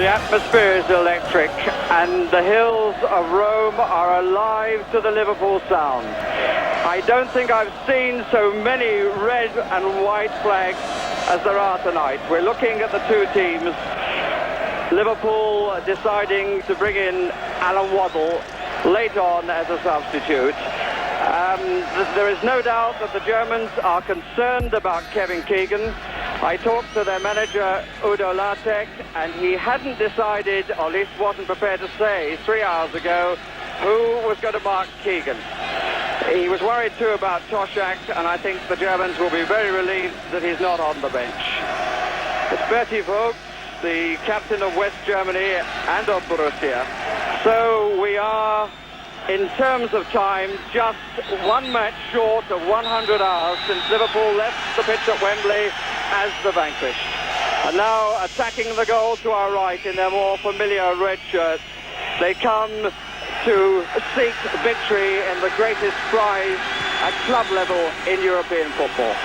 The atmosphere is electric, and the hills of Rome are alive to the Liverpool sound. I don't think I've seen so many red and white flags as there are tonight. We're looking at the two teams. Liverpool deciding to bring in Alan Waddle late on as a substitute. There is no doubt that the Germans are concerned about Kevin Keegan. I talked to their manager, Udo Lattek, and he hadn't decided, or at least wasn't prepared to say 3 hours ago, who was going to mark Keegan. He was worried too about Toshak, and I think the Germans will be very relieved that he's not on the bench. It's Bertie Vogts, the captain of West Germany and of Borussia. So we are, in terms of time, just one match short of 100 hours since Liverpool left the pitch at Wembley as the vanquished. And now attacking the goal to our right in their more familiar red shirts, they come to seek victory in the greatest prize at club level in European football.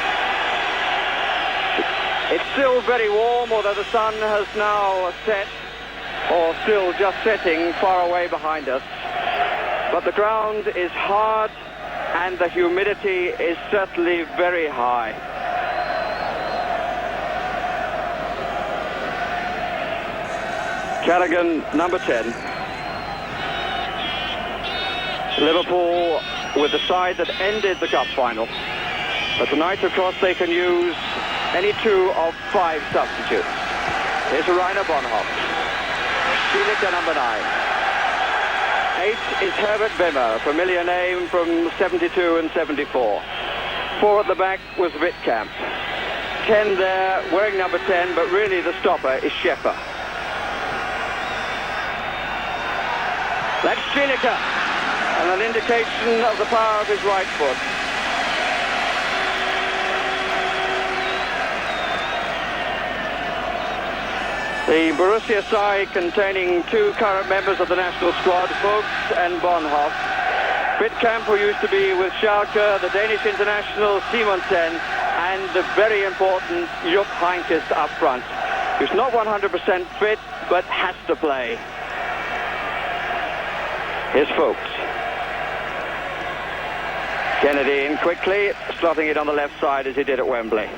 It's still very warm, although the sun has now set, or still just setting, far away behind us. But the ground is hard and the humidity is certainly very high. Callaghan, number 10. Liverpool with the side that ended the cup final. But tonight, of course, they can use any two of 5 substitutes. Here's Rainer Bonhoff. Stilicka, number 9. 8 is Herbert Wimmer, a familiar name from 72 and 74. 4 at the back was Wittkamp. 10 there, wearing number 10, but really the stopper is Schäfer. That's Stilicka, and an indication of the power of his right foot. The Borussia side containing 2 current members of the national squad, Vogts and Bonhoff. Wittkamp, who used to be with Schalke, the Danish international Simonsen, and the very important Jupp Heynckes up front, who's not 100% fit, but has to play. Here's Vogts. Kennedy in quickly, slotting it on the left side as he did at Wembley.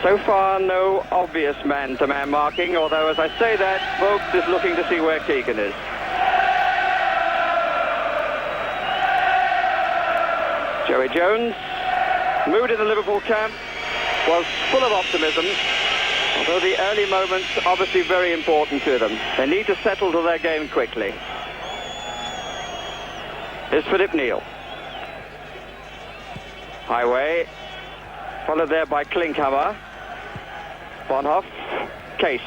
So far, no obvious man-to-man marking, although, as I say that, Vogts is looking to see where Keegan is. Joey Jones, mood in the Liverpool camp was full of optimism, although the early moments obviously very important to them. They need to settle to their game quickly. Here's Philip Neal. Highway, followed there by Klinkhammer. Bonhoff, Case.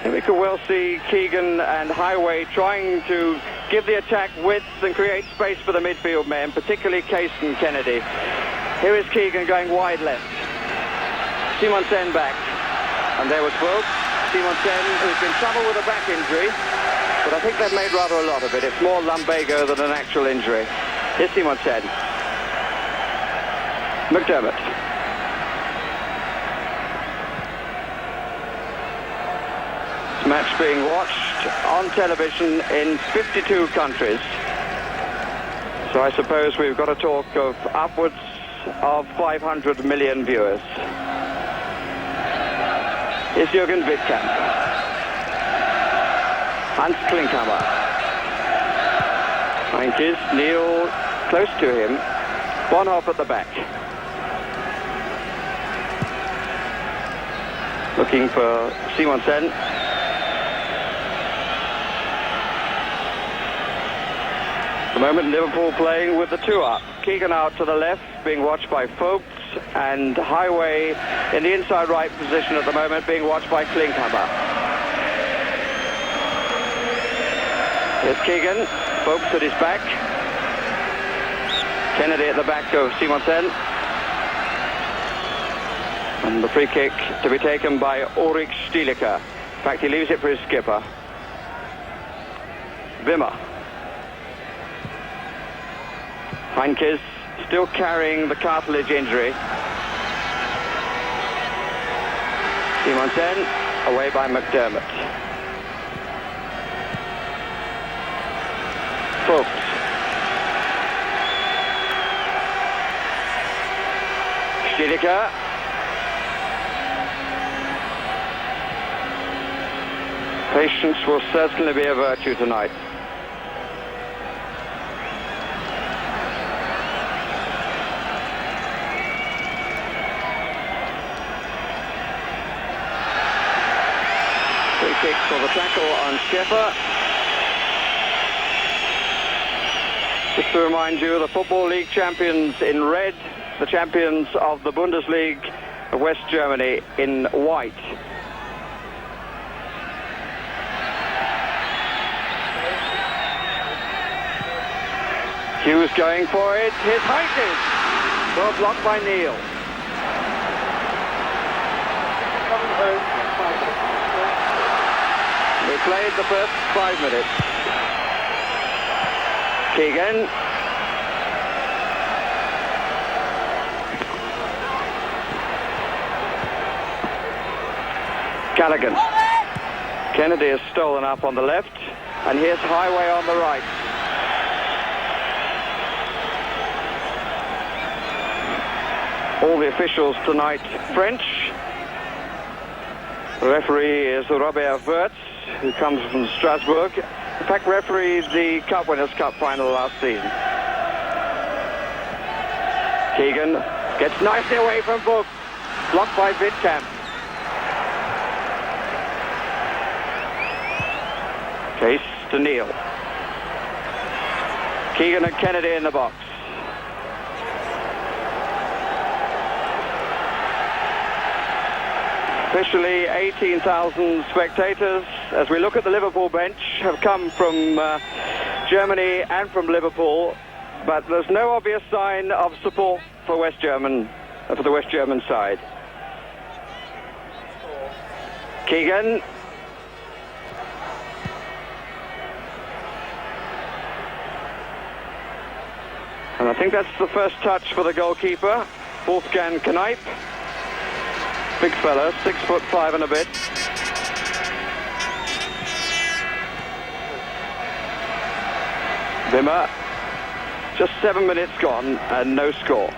And we could well see Keegan and Highway trying to give the attack width and create space for the midfield men, particularly Case and Kennedy. Here is Keegan going wide left. Simonsen back. And there was Vogts. Simonsen, who's been trouble with a back injury, but I think they've made rather a lot of it. It's more lumbago than an actual injury. Here's Simonsen. McDermott. This match being watched on television in 52 countries. So I suppose we've got to talk of upwards of 500 million viewers. Here's Jürgen Wittkamp. Hans Klinkhammer. Heynckes, Neal close to him. Bonhoff at the back. Looking for Simonsen. At the moment, Liverpool playing with the 2 up. Keegan out to the left, being watched by Vogts, and Highway in the inside right position at the moment, being watched by Klinkhammer. Here's Keegan. Vogts at his back. Kennedy at the back of Simonsen. And the free kick to be taken by Ulrich Stilicka. In fact, he leaves it for his skipper. Wimmer. Heynckes still carrying the cartilage injury. Simonsen, away by McDermott. Fuchs. Stiedeker. Patience will certainly be a virtue tonight. Free kick for the tackle on Schäfer. Just to remind you, the Football League champions in red, the champions of the Bundesliga of West Germany in white. Hughes going for it. His height is well blocked by Neil. We played the first 5 minutes. Keegan. Callaghan. Kennedy is stolen up on the left, and here's Highway on the right. All the officials tonight French. The referee is Robert Wirtz, who comes from Strasbourg. In fact, refereed the Cup Winners' Cup final last season. Keegan gets nicely away from Book, blocked by Wittkamp. Case to Neil. Keegan and Kennedy in the box. Officially 18,000 spectators, as we look at the Liverpool bench, have come from Germany and from Liverpool, but there's no obvious sign of support for the West German side. Keegan. And I think that's the first touch for the goalkeeper, Wolfgang Kneip. Big fella, 6'5" and a bit. Wimmer, just 7 minutes gone and no score.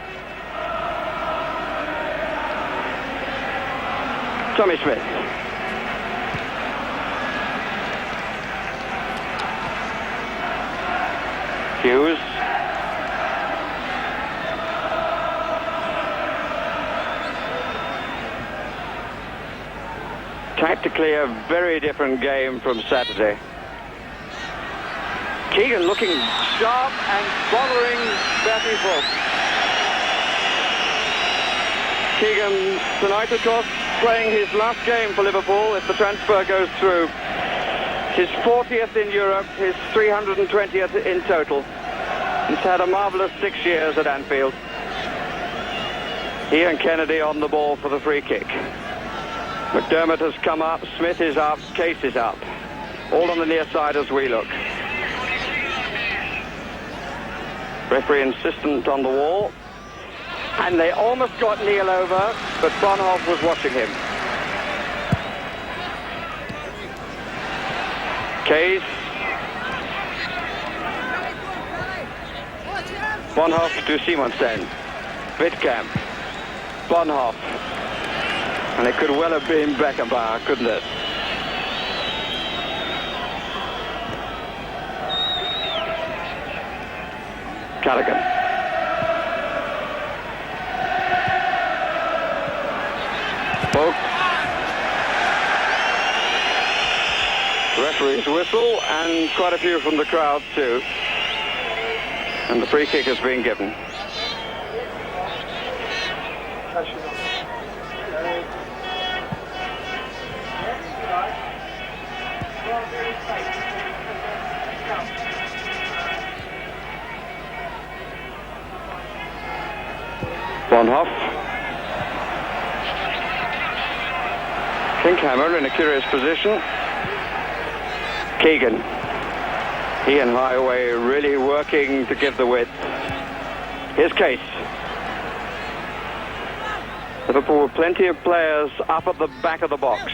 Tommy Smith. Hughes. Tactically a very different game from Saturday. Keegan looking sharp and bothering Bertie Fuchs. Keegan tonight, of course, playing his last game for Liverpool if the transfer goes through. His 40th in Europe, his 320th in total. He's had a marvellous 6 years at Anfield. He and Kennedy on the ball for the free kick. McDermott has come up, Smith is up, Case is up. All on the near side as we look. Referee insistent on the wall. And they almost got Neil over, but Bonhoff was watching him. Case. Bonhoff to Simonsen. Wittkamp. Bonhoff. And it could well have been Beckenbauer, couldn't it? Callaghan. Book. Referee's whistle, and quite a few from the crowd too. And the free kick has been given. Bonhoff. Kinkhammer in a curious position. Keegan. He and Highway really working to give the width. Here's Case. Liverpool with plenty of players up at the back of the box.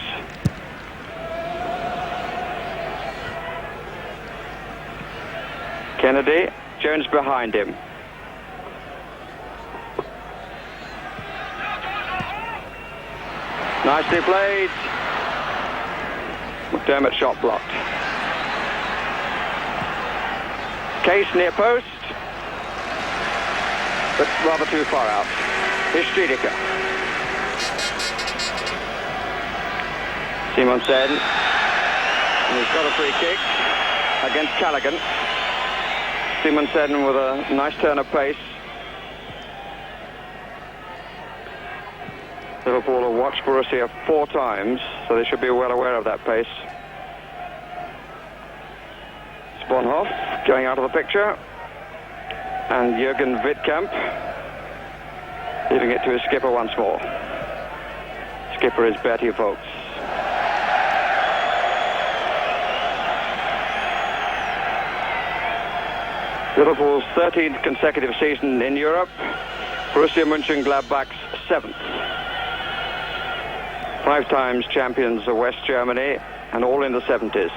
Kennedy, Jones behind him. Nicely played. McDermott shot blocked. Case near post, but rather too far out. Here's Striediker. Simonsen, and he's got a free kick against Callaghan. Simonsen with a nice turn of pace. Liverpool have watched Borussia 4 times, so they should be well aware of that pace. Sponhoff going out of the picture, and Jürgen Wittkamp leaving it to his skipper once more. Skipper is Bertie Vogts. Liverpool's 13th consecutive season in Europe, Borussia Mönchengladbach's 7th. 5 times champions of West Germany, and all in the 70s.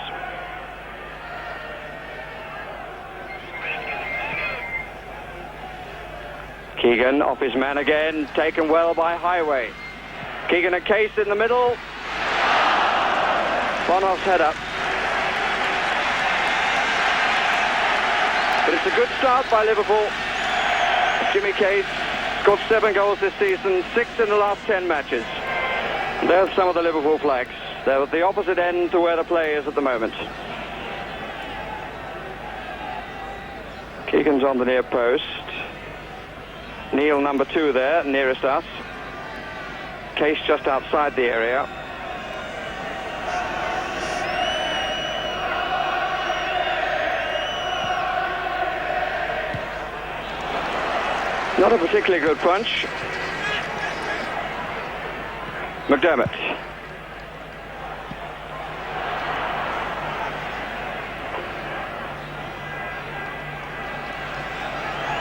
Keegan off his man again, taken well by Highway. Keegan and Case in the middle. Bonhoff's head up. But it's a good start by Liverpool. Jimmy Case scored 7 goals this season, 6 in the last 10 matches. And there's some of the Liverpool flags. They're at the opposite end to where the play is at the moment. Keegan's on the near post. Neil, number 2 there, nearest us. Case just outside the area. Not a particularly good punch. McDermott.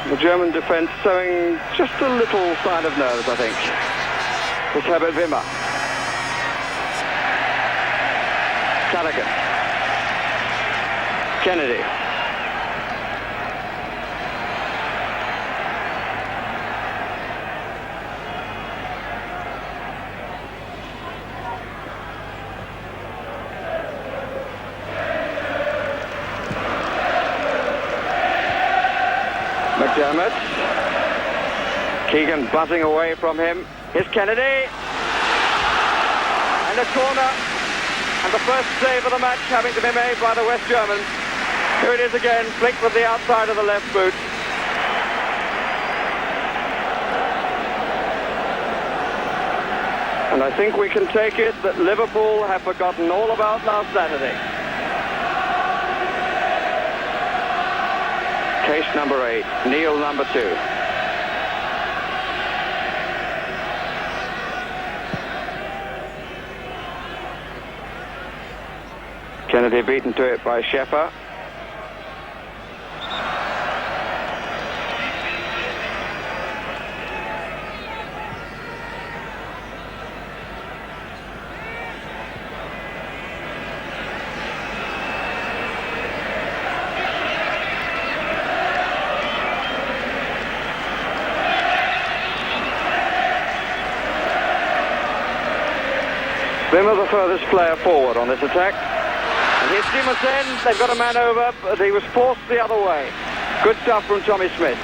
The German defence showing just a little sign of nerves, I think. It's Herbert Wimmer. Callaghan. Kennedy. McDermott. Keegan buzzing away from him. Here's Kennedy. And a corner. And the first save of the match having to be made by the West Germans. Here it is again, flicked with the outside of the left boot. And I think we can take it that Liverpool have forgotten all about last Saturday. Case number 8, Neil number 2. Kennedy beaten to it by Schäfer. Wimmer the furthest player forward on this attack. And here's Simonsen. They've got a man over, but he was forced the other way. Good stuff from Tommy Smith.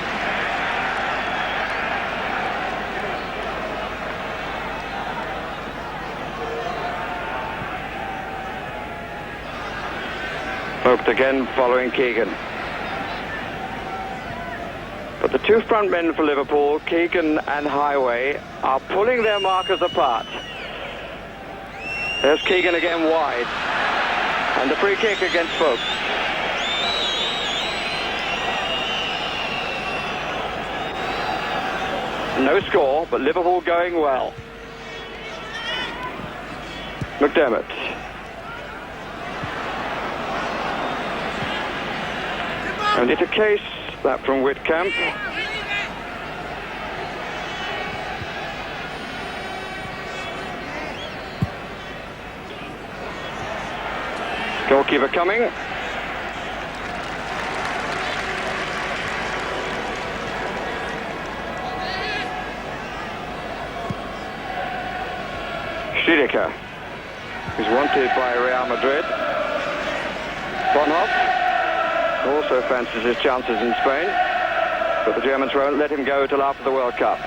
Vogt again following Keegan. But the 2 front men for Liverpool, Keegan and Highway, are pulling their markers apart. There's Keegan again wide. And the free kick against Vogt. No score, but Liverpool going well. McDermott. And it's a Case, that from Wittkamp. Goalkeeper coming. Stiedeker, who's wanted by Real Madrid. Bonhoff also fancies his chances in Spain, but the Germans won't let him go till after the World Cup.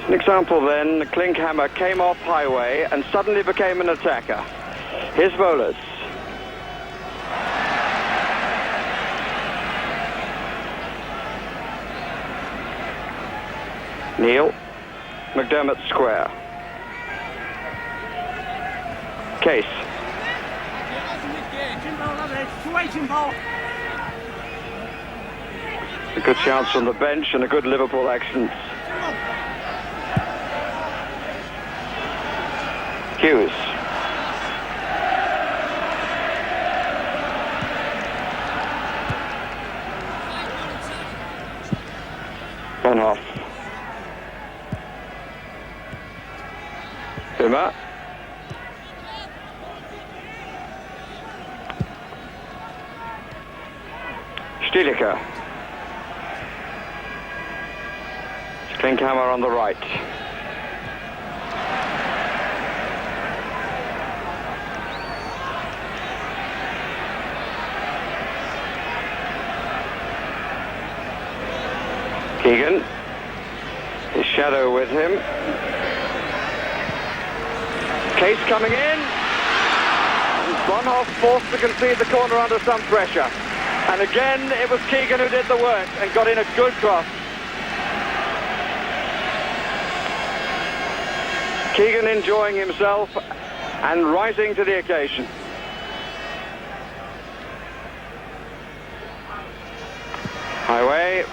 An example then, Klinkhammer came off highway and suddenly became an attacker. Here's Volas. Neil. McDermott square. Case. A good chance from the bench and a good Liverpool action. Hughes. Bonhoff. Hümer. Stiedeker. Klinkhammer on the right. Keegan, his shadow with him. Case coming in. Bonhoff forced to concede the corner under some pressure. And again, it was Keegan who did the work and got in a good cross. Keegan enjoying himself and rising to the occasion. Highway.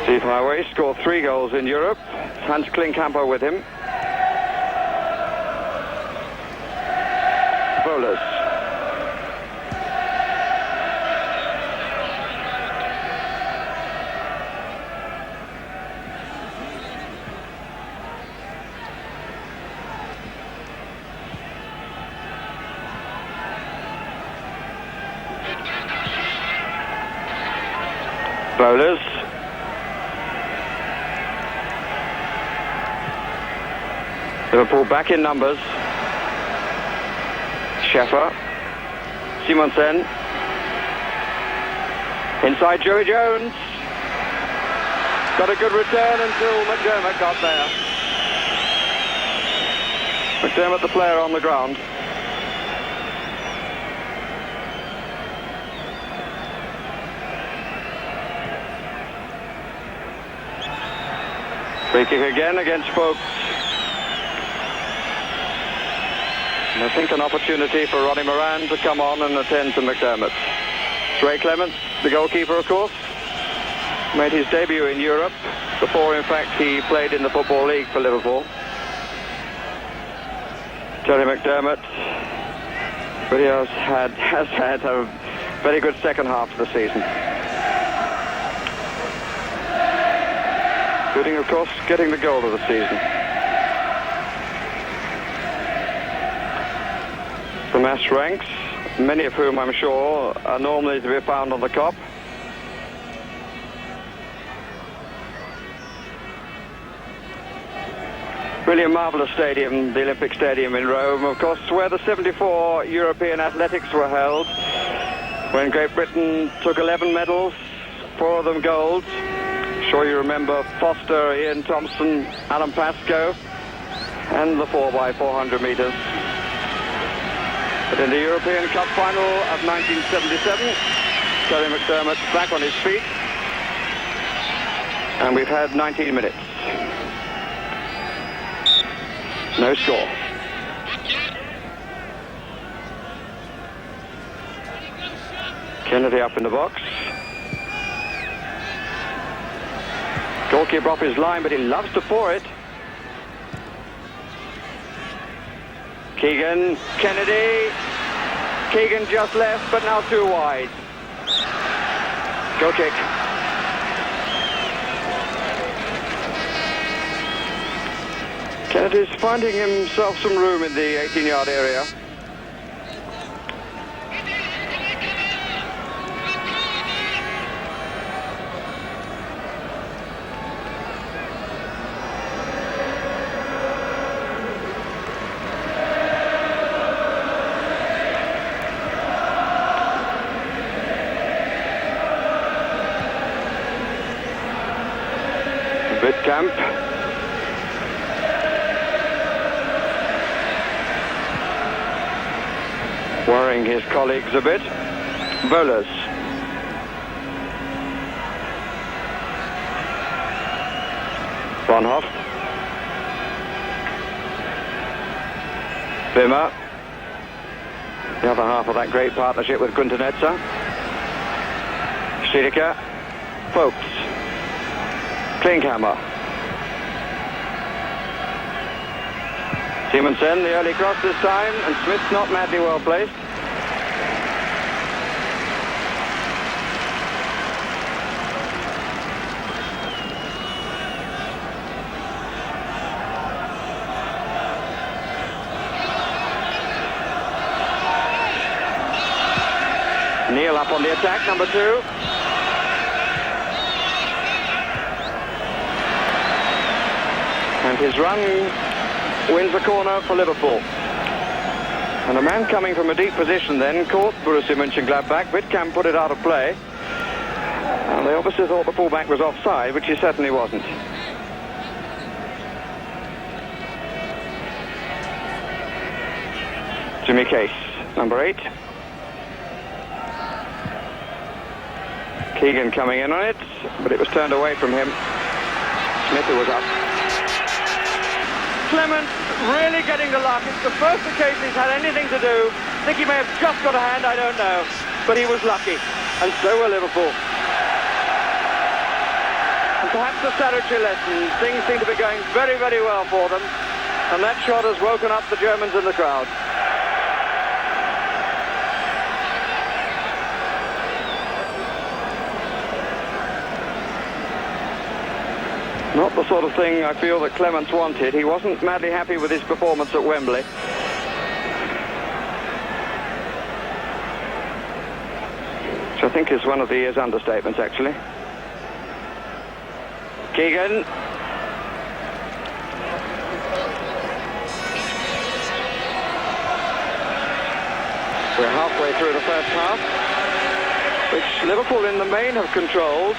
Steve Highway scored 3 goals in Europe. Hans Klinkhammer with him. Volas. Volas. Liverpool back in numbers. Schäfer. Simonsen. Inside Joey Jones. Got a good return until McDermott got there. McDermott, the player on the ground. Free kick again against Folks. And I think an opportunity for Ronnie Moran to come on and attend to McDermott. Ray Clements, the goalkeeper, of course, made his debut in Europe before, in fact, he played in the Football League for Liverpool. Terry McDermott really has had a very good second half of the season. Including, of course, getting the goal of the season. The mass ranks, many of whom I'm sure are normally to be found on the Kop. Really a marvellous stadium, the Olympic Stadium in Rome, of course, where the 74 European athletics were held, when Great Britain took 11 medals, 4 of them gold. I'm sure you remember Foster, Ian Thompson, Alan Pascoe, and the 4x400 metres. But in the European Cup final of 1977, Terry McDermott back on his feet. And we've had 19 minutes. No score. Kennedy up in the box. Goalkeeper off his line, but he loves to pour it. Keegan, Kennedy. Keegan just left, but now too wide. Goal kick. Kennedy's finding himself some room in the 18-yard area. Camp. Worrying his colleagues a bit. Bowlers. Bonhoff. Wimmer. The other half of that great partnership with Gunter-Netzer. Stiedeker. Folks. Klinkhammer. Simonsen, the early cross this time, and Smith's not madly well placed. Neil up on the attack, number 2. And his run wins a corner for Liverpool. And a man coming from a deep position then caught Borussia Mönchengladbach. Wittkamp put it out of play. And they obviously thought the fullback was offside, which he certainly wasn't. Jimmy Case, number 8. Keegan coming in on it, but it was turned away from him. Smith was up. Clement really getting the luck. It's the first occasion he's had anything to do. I think he may have just got a hand, I don't know. But he was lucky. And so were Liverpool. And perhaps a salutary lesson. Things seem to be going very, very well for them. And that shot has woken up the Germans in the crowd. Not the sort of thing I feel that Clements wanted. He wasn't madly happy with his performance at Wembley. Which I think is one of the year's understatements, actually. Keegan. We're halfway through the first half, which Liverpool in the main have controlled,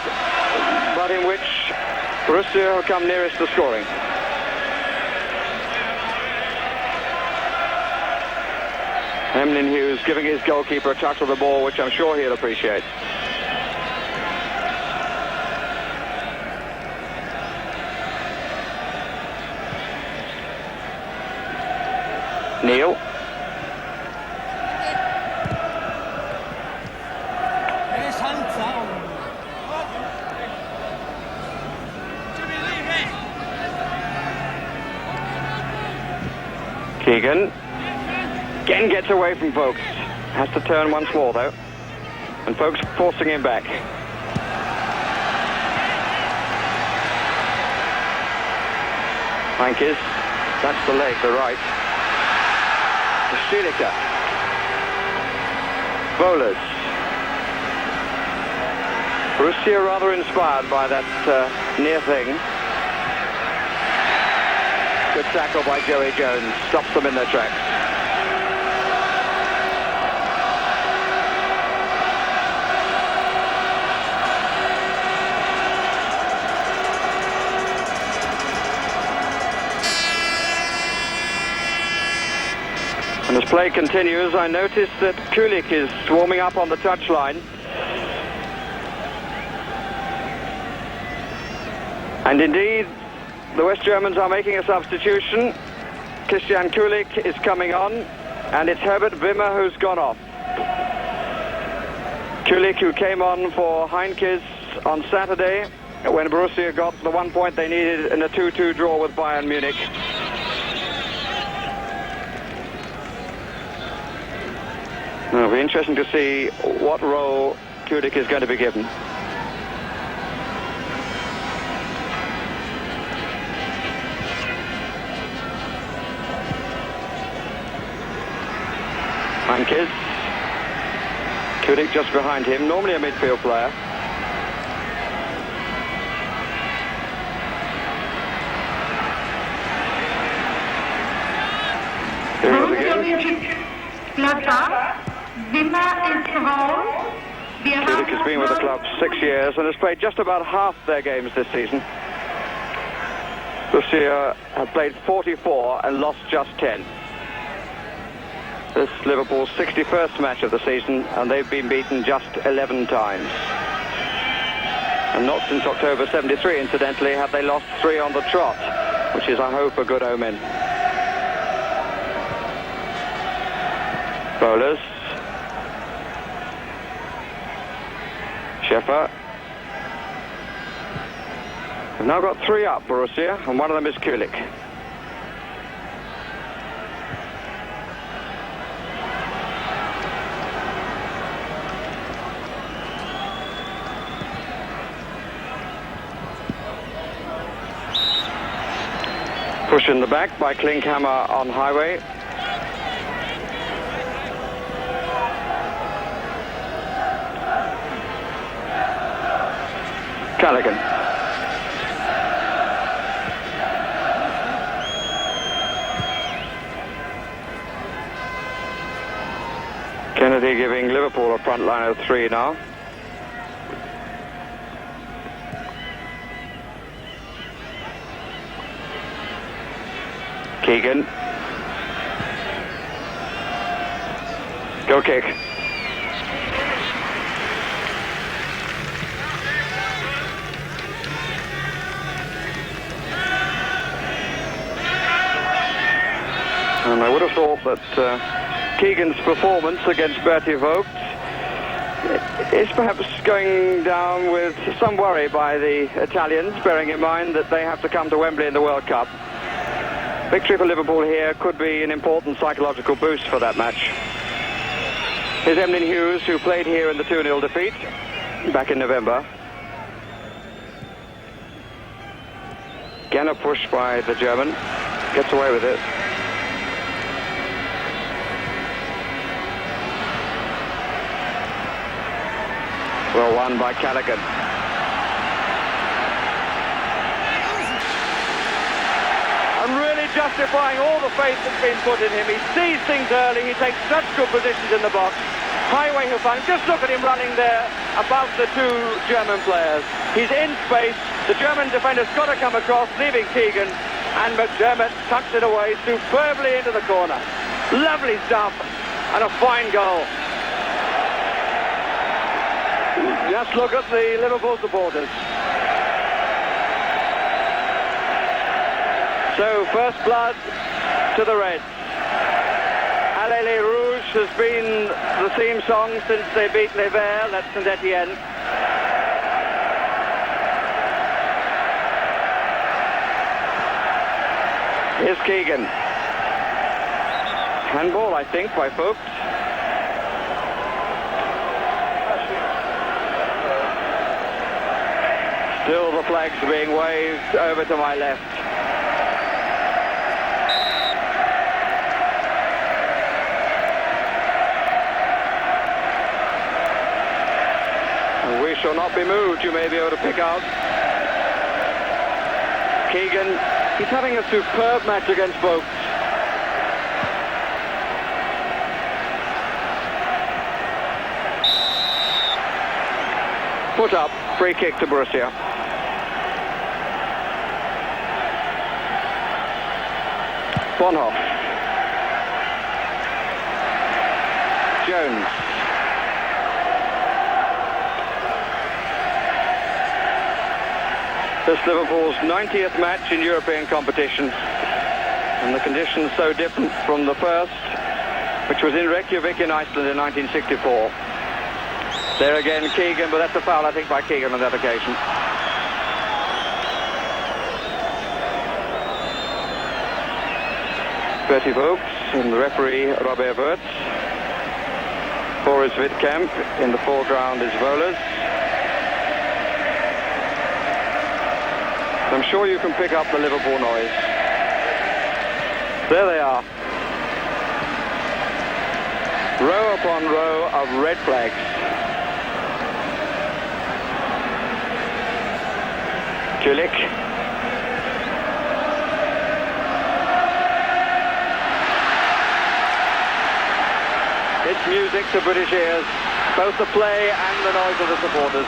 but in which Borussia have come nearest to scoring. Emlyn Hughes giving his goalkeeper a touch of the ball, which I'm sure he'll appreciate. Neil. Keegan. Again gets away from Folks. Has to turn once more though. And Folks forcing him back. Hankes. That's the leg, the right. Stiedeker. Bowlers. Borussia rather inspired by that near thing. Good tackle by Joey Jones. Stops them in their tracks. And as play continues, I notice that Kulik is warming up on the touchline. And indeed, the West Germans are making a substitution. Christian Kulik is coming on, and it's Herbert Wimmer who's gone off. Kulik, who came on for Heinkes on Saturday when Borussia got the 1 point they needed in a 2-2 draw with Bayern Munich. It'll be interesting to see what role Kulik is going to be given. Hankes. Kulik just behind him, normally a midfield player. Borussia Mönchengladbach, Zimmer is raus. Kulik has been with the club 6 years and has played just about half their games this season. Borussia have played 44 and lost just 10. This is Liverpool's 61st match of the season, and they've been beaten just 11 times. And not since October 73, incidentally, have they lost 3 on the trot, which is, I hope, a good omen. Bowlers. Schäfer. We've now got 3 up, Borussia, and one of them is Kulik. Push in the back by Klinkhammer on Highway. Callaghan. Kennedy giving Liverpool a front line of 3 now. Keegan. Go kick. And I would have thought that Keegan's performance against Bertie Vogts is perhaps going down with some worry by the Italians, bearing in mind that they have to come to Wembley in the World Cup. Victory for Liverpool here could be an important psychological boost for that match. Here's Emlyn Hughes, who played here in the 2-0 defeat back in November. Again a push by the German. Gets away with it. Well won by Callaghan. Justifying all the faith that's been put in him. He sees things early, he takes such good positions in the box. Highway Hufan, just look at him running there above the 2 German players. He's in space, the German defender's got to come across, leaving Keegan, and McDermott tucks it away superbly into the corner. Lovely stuff, and a fine goal. Just look at the Liverpool supporters. So, first blood to the Reds. Allez les Rouges has been the theme song since they beat Les Verts at Saint-Etienne. Here's Keegan. Handball, I think, by Fuchs. Still the flags being waved over to my left. We shall not be moved, you may be able to pick out. Keegan, he's having a superb match against Vogts. Put up, free kick to Borussia. Bonhoff. Jones. This Liverpool's 90th match in European competition, and the conditions so different from the first, which was in Reykjavik in Iceland in 1964. There again Keegan, but that's a foul I think by Keegan on that occasion. Bertie Vogts and the referee Robert Wirtz. Boris Wittkamp. In the foreground is Volas. I'm sure you can pick up the Liverpool noise. There they are. Row upon row of red flags. Kulik. It's music to British ears, both the play and the noise of the supporters.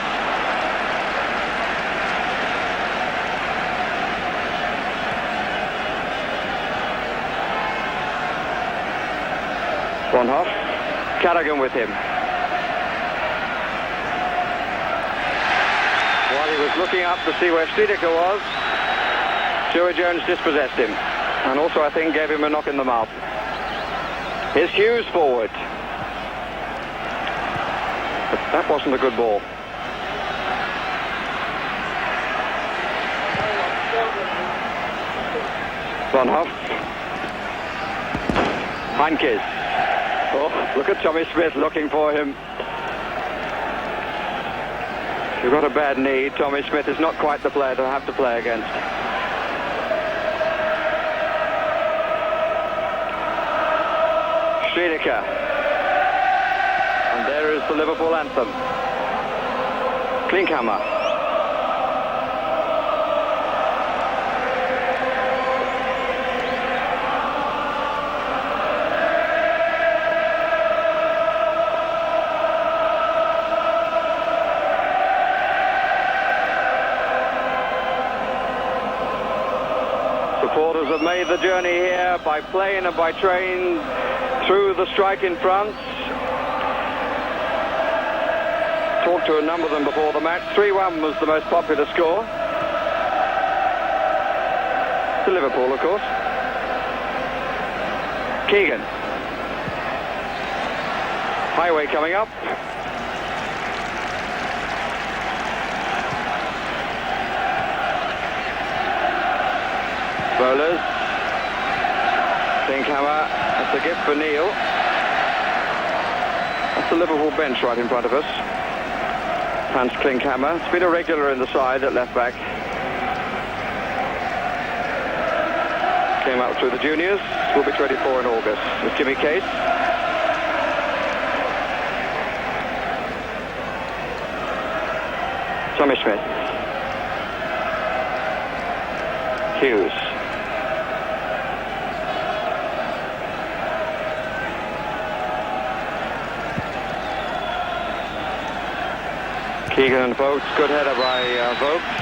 Von Hoff, Carrigan with him. While he was looking up to see where Stiedeker was, Joey Jones dispossessed him, and also I think gave him a knock in the mouth. Here's Hughes forward. But that wasn't a good ball. Von Hoff. Heinkes. Oh, look at Tommy Smith looking for him. If you've got a bad knee, Tommy Smith is not quite the player to have to play against. Stiedeker. And there is the Liverpool anthem. Klinkhammer. Supporters have made the journey here by plane and by train through the strike in France. Talked to a number of them before the match. 3-1 was the most popular score. To Liverpool, of course. Keegan. Highway coming up. Bowlers. Klinkhammer. That's a gift for Neil. That's the Liverpool bench right in front of us. Hans Klinkhammer. It's been a regular in the side at left back. Came up through the juniors. Will be 24 in August. With Jimmy Case. Tommy Smith. Hughes. Keegan and Vokes, good header by Vokes.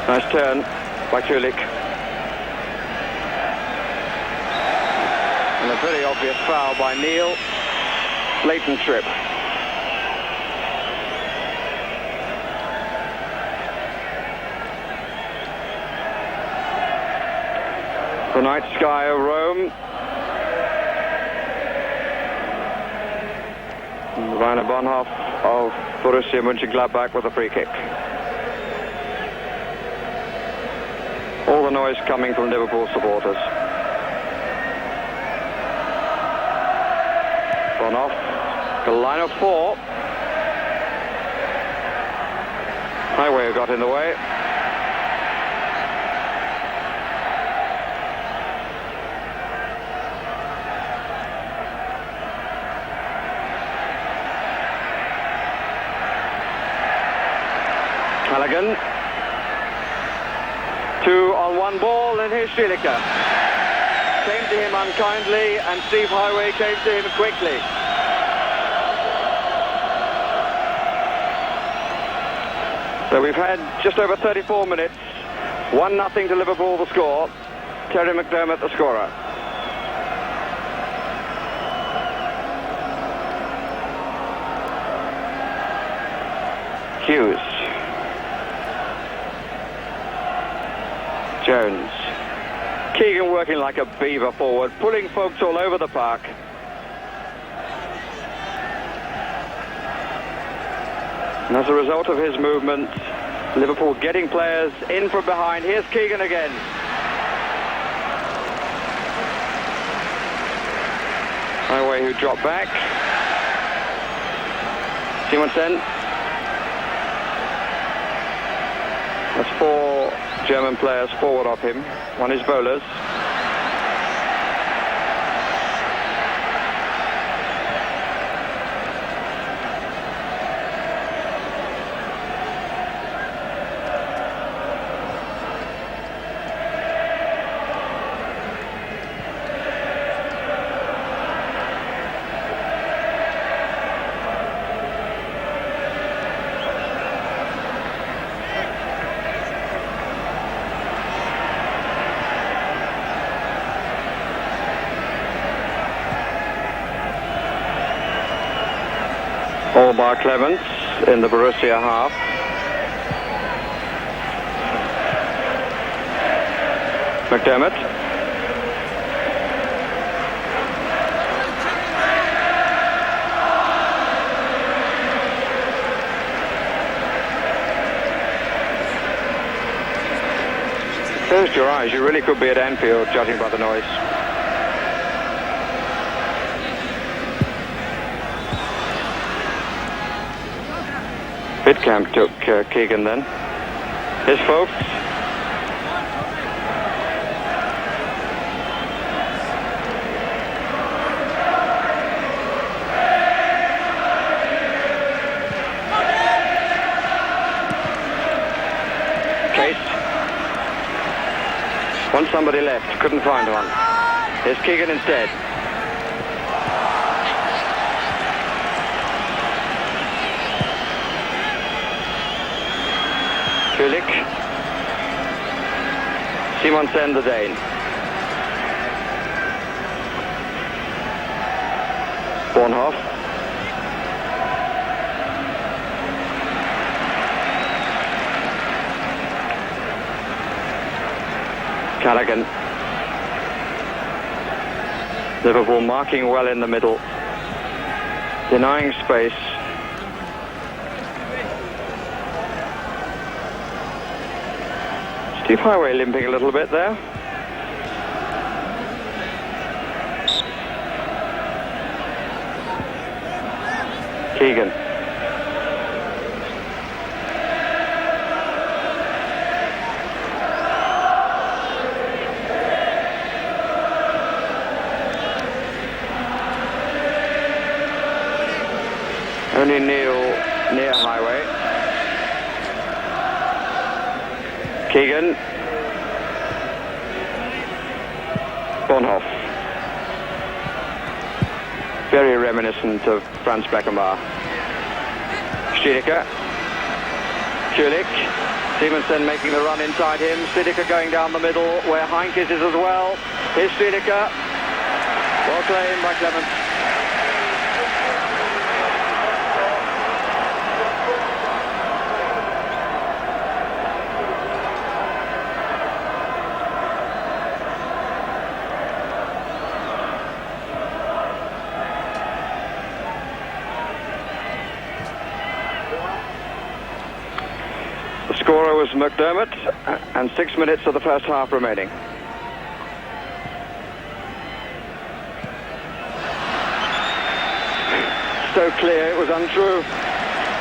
Nice turn by Kulik. And a very obvious foul by Neil. Blatant trip. The night sky of Rome. Rainer Bonhoff of Borussia Mönchengladbach with a free kick. All the noise coming from Liverpool supporters. Bonhoff, the line of 4. Highway got in the way. Callaghan. 2 on 1 ball, and here's Stiedeker. Came to him unkindly, and Steve Highway came to him quickly. So we've had just over 34 minutes. 1-0 to Liverpool the score. Terry McDermott the scorer. Hughes. Jones. Keegan working like a beaver forward, pulling folks all over the park. And as a result of his movement, Liverpool getting players in from behind. Here's Keegan again. Highway who dropped back. Simonsen. That's 4 German players forward of him. One is bowlers. All bar Clements in the Borussia half. McDermott. Close your eyes, you really could be at Anfield, judging by the noise. Camp took Keegan then. His folks. Case. Want somebody left, couldn't find one. Here's Keegan instead. Kulik. Simonsen the Dane. Bornhoff. Callaghan. Liverpool marking well in the middle, denying space. Steve Highway limping a little bit there. Keegan. Only Neil near Highway. Keegan. Bornhoff. Very reminiscent of Franz Beckenbauer. Stiedeker. Kulik. Simonsen making the run inside him. Stiedeker going down the middle where Heinkes is as well. Here's Stiedeker. Well claimed by Clements. The scorer was McDermott, and 6 minutes of the first half remaining. So clear, it was untrue.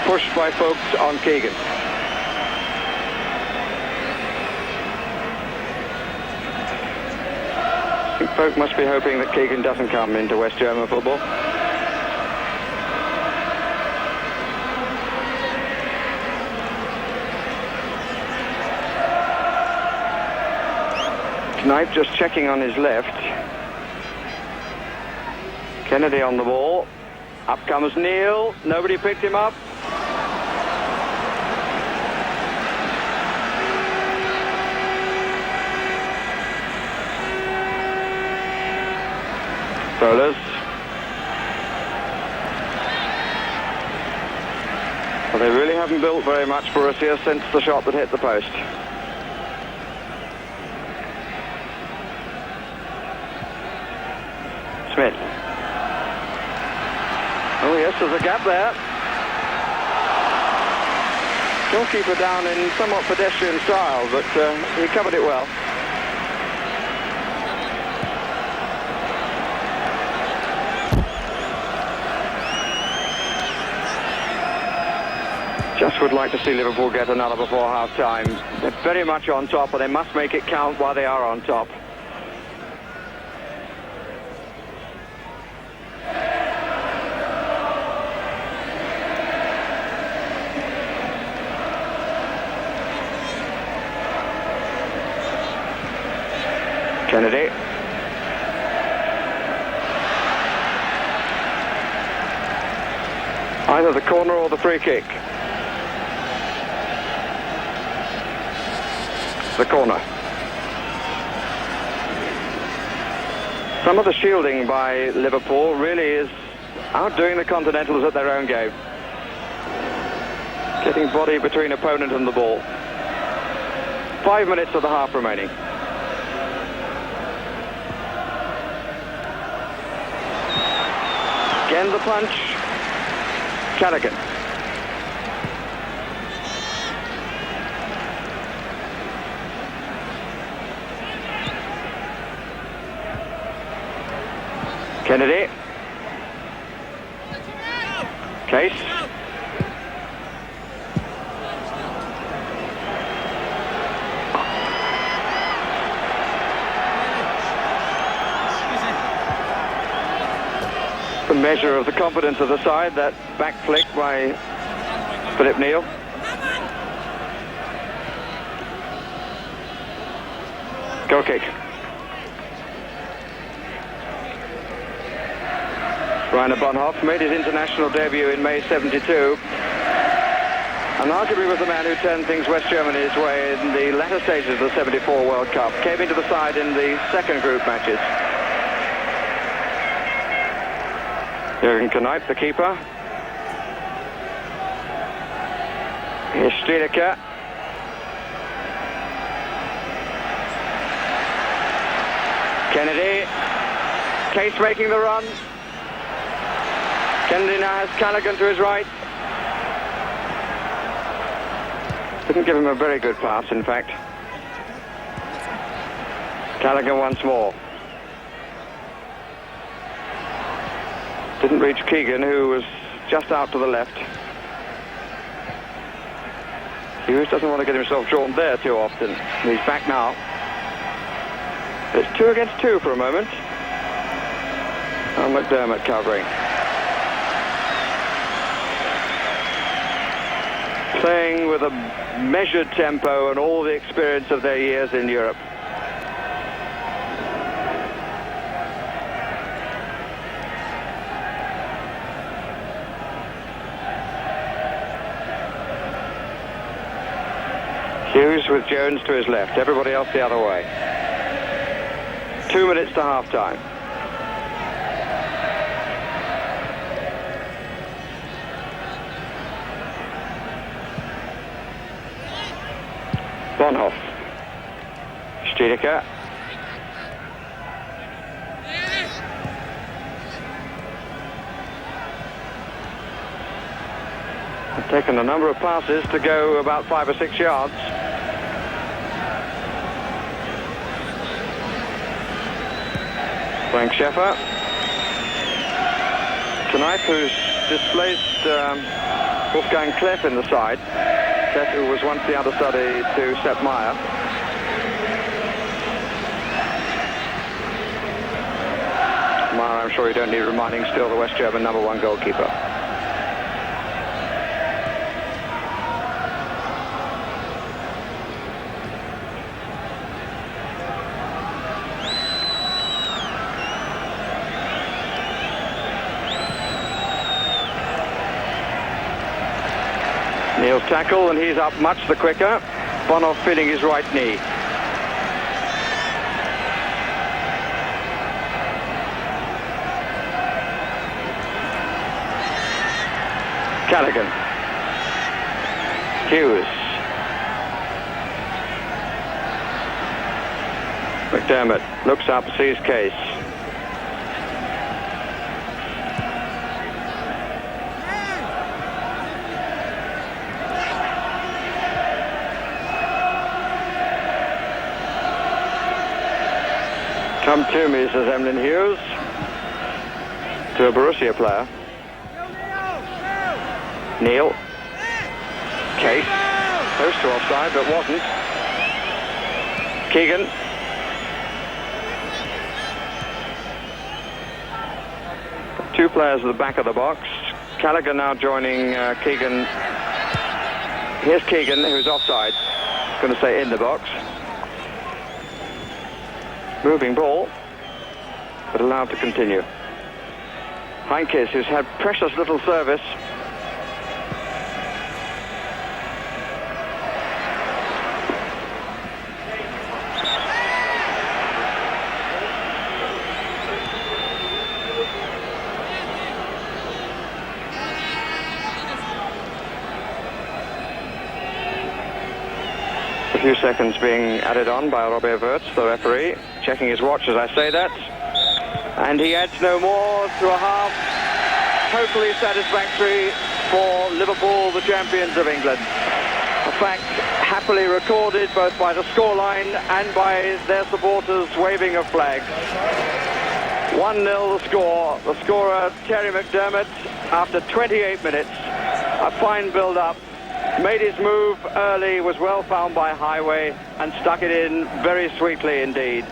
Pushed by Folks on Keegan. I think Folk must be hoping that Keegan doesn't come into West German football. Knipe just checking on his left. Kennedy on the ball. Up comes Neil. Nobody picked him up. Bowlers. Well, they really haven't built very much, Borussia, since the shot that hit the post. Smith. Oh yes, there's a gap there. Goalkeeper down in somewhat pedestrian style, but he covered it well. Just would like to see Liverpool get another before half-time. They're very much on top, but they must make it count while they are on top. Kennedy. Either the corner or the free kick. The corner. Some of the shielding by Liverpool really is outdoing the Continentals at their own game. Getting body between opponent and the ball. 5 minutes of the half remaining. Again the punch. Callaghan. Kennedy. Case. The measure of the confidence of the side, that back flick by Philip Neal. Goal kick. Rainer Bonhoff made his international debut in May '72, and arguably was the man who turned things West Germany's way in the latter stages of the '74 World Cup. Came into the side in the second group matches. Jürgen Kneipp, the keeper. Here's Stiedeker. Kennedy. Case making the run. Kennedy now has Callaghan to his right. Didn't give him a very good pass, in fact. Callaghan once more. Didn't reach Keegan, who was just out to the left. Hughes doesn't want to get himself drawn there too often. He's back now. It's 2 against 2 for a moment. And McDermott covering. Playing with a measured tempo and all the experience of their years in Europe. Hughes with Jones to his left, everybody else the other way. 2 minutes to half-time. Bonhoff. Stiedeker. Taken a number of passes to go about 5 or 6 yards. Frank Schäfer. Tonight, who's displaced Wolfgang Kleff in the side. Kleff, who was once the understudy to Sepp Maier. Maier, I'm sure you don't need reminding, still the West German #1 goalkeeper. Neal's tackle, and he's up much the quicker. Bonhoff feeling his right knee. Callaghan. Hughes. McDermott looks up, sees Case. Come to me, says Emlyn Hughes to a Borussia player. Neal. Case, close to offside, but wasn't. Keegan. Two players at the back of the box. Callagher now joining Keegan. Here's Keegan, who's offside. Going to stay in the box. Moving ball, but allowed to continue. Heinkes, who's had precious little service. A few seconds being added on by Robert Wirtz, the referee, checking his watch as I say that. And he adds no more to a half. Totally satisfactory for Liverpool, the champions of England. A fact happily recorded both by the scoreline and by their supporters waving of flags. 1-0 the score. The scorer, Terry McDermott, after 28 minutes. A fine build-up. Made his move early, was well found by Highway, and stuck it in very sweetly indeed.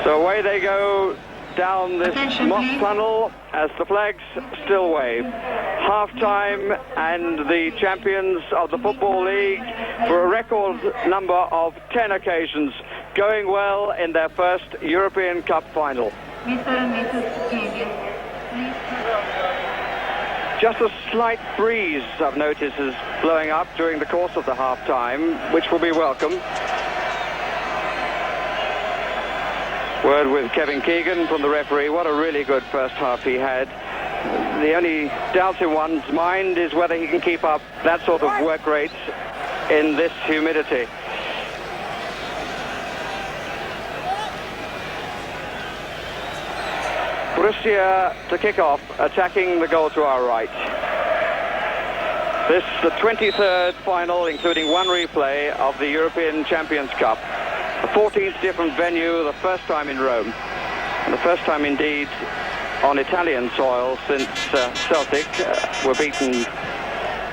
So away they go down this mock tunnel as the flags still wave. Half-time, and the champions of the Football League, for a record number of 10 occasions, going well in their first European Cup final. Just a slight breeze, I've noticed, is blowing up during the course of the half-time, which will be welcome. Word with Kevin Keegan from the referee. What a really good first half he had. The only doubt in one's mind is whether he can keep up that sort of work rate in this humidity. Borussia to kick off, attacking the goal to our right. This is the 23rd final, including one replay, of the European Champions Cup. The 14th different venue, the first time in Rome. And the first time indeed on Italian soil since Celtic were beaten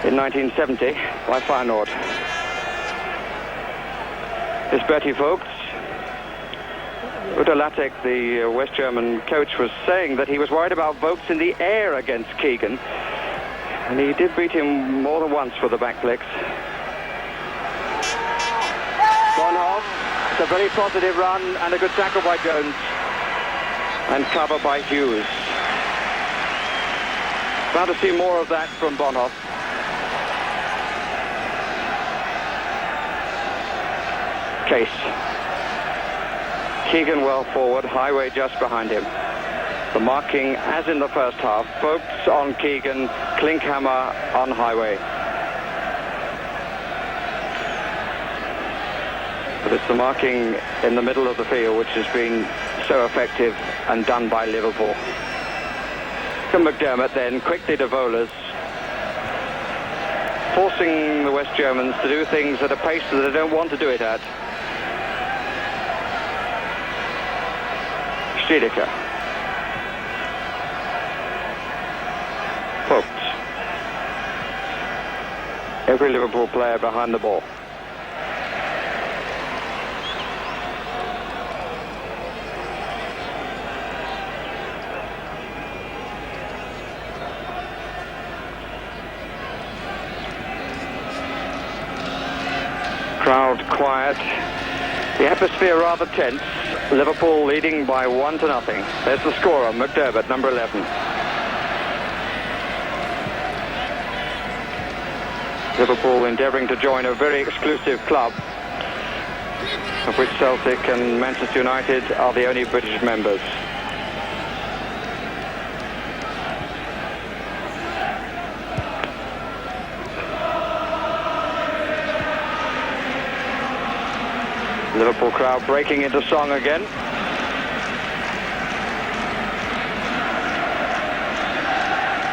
in 1970 by Feyenoord. This Bertie Vogts. Udo Lattek, the West German coach, was saying that he was worried about Vogts in the air against Keegan. And he did beat him more than once for the back flicks. Bonhoff, it's a very positive run and a good tackle by Jones. And cover by Hughes. Glad to see more of that from Bonhoff. Case. Keegan well forward, Highway just behind him. The marking, as in the first half, Vogts on Keegan, Klinkhammer on Highway. But it's the marking in the middle of the field which has been so effective and done by Liverpool. Come McDermott then, quickly to Volas, forcing the West Germans to do things at a pace that they don't want to do it at. Stiedeker. Vogts. Every Liverpool player behind the ball. Crowd quiet. The atmosphere rather tense. Liverpool leading by 1-0. There's the scorer, McDermott, number 11. Liverpool endeavouring to join a very exclusive club, of which Celtic and Manchester United are the only British members. Liverpool crowd breaking into song again.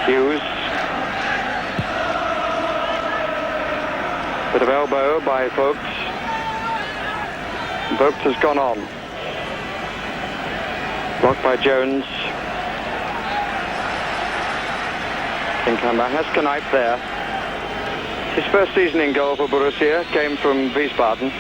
Hughes. Bit of elbow by Vogts. Vogts has gone on. Blocked by Jones. Klinkhammer has Knipe there. His first season in goal for Borussia came from Wiesbaden.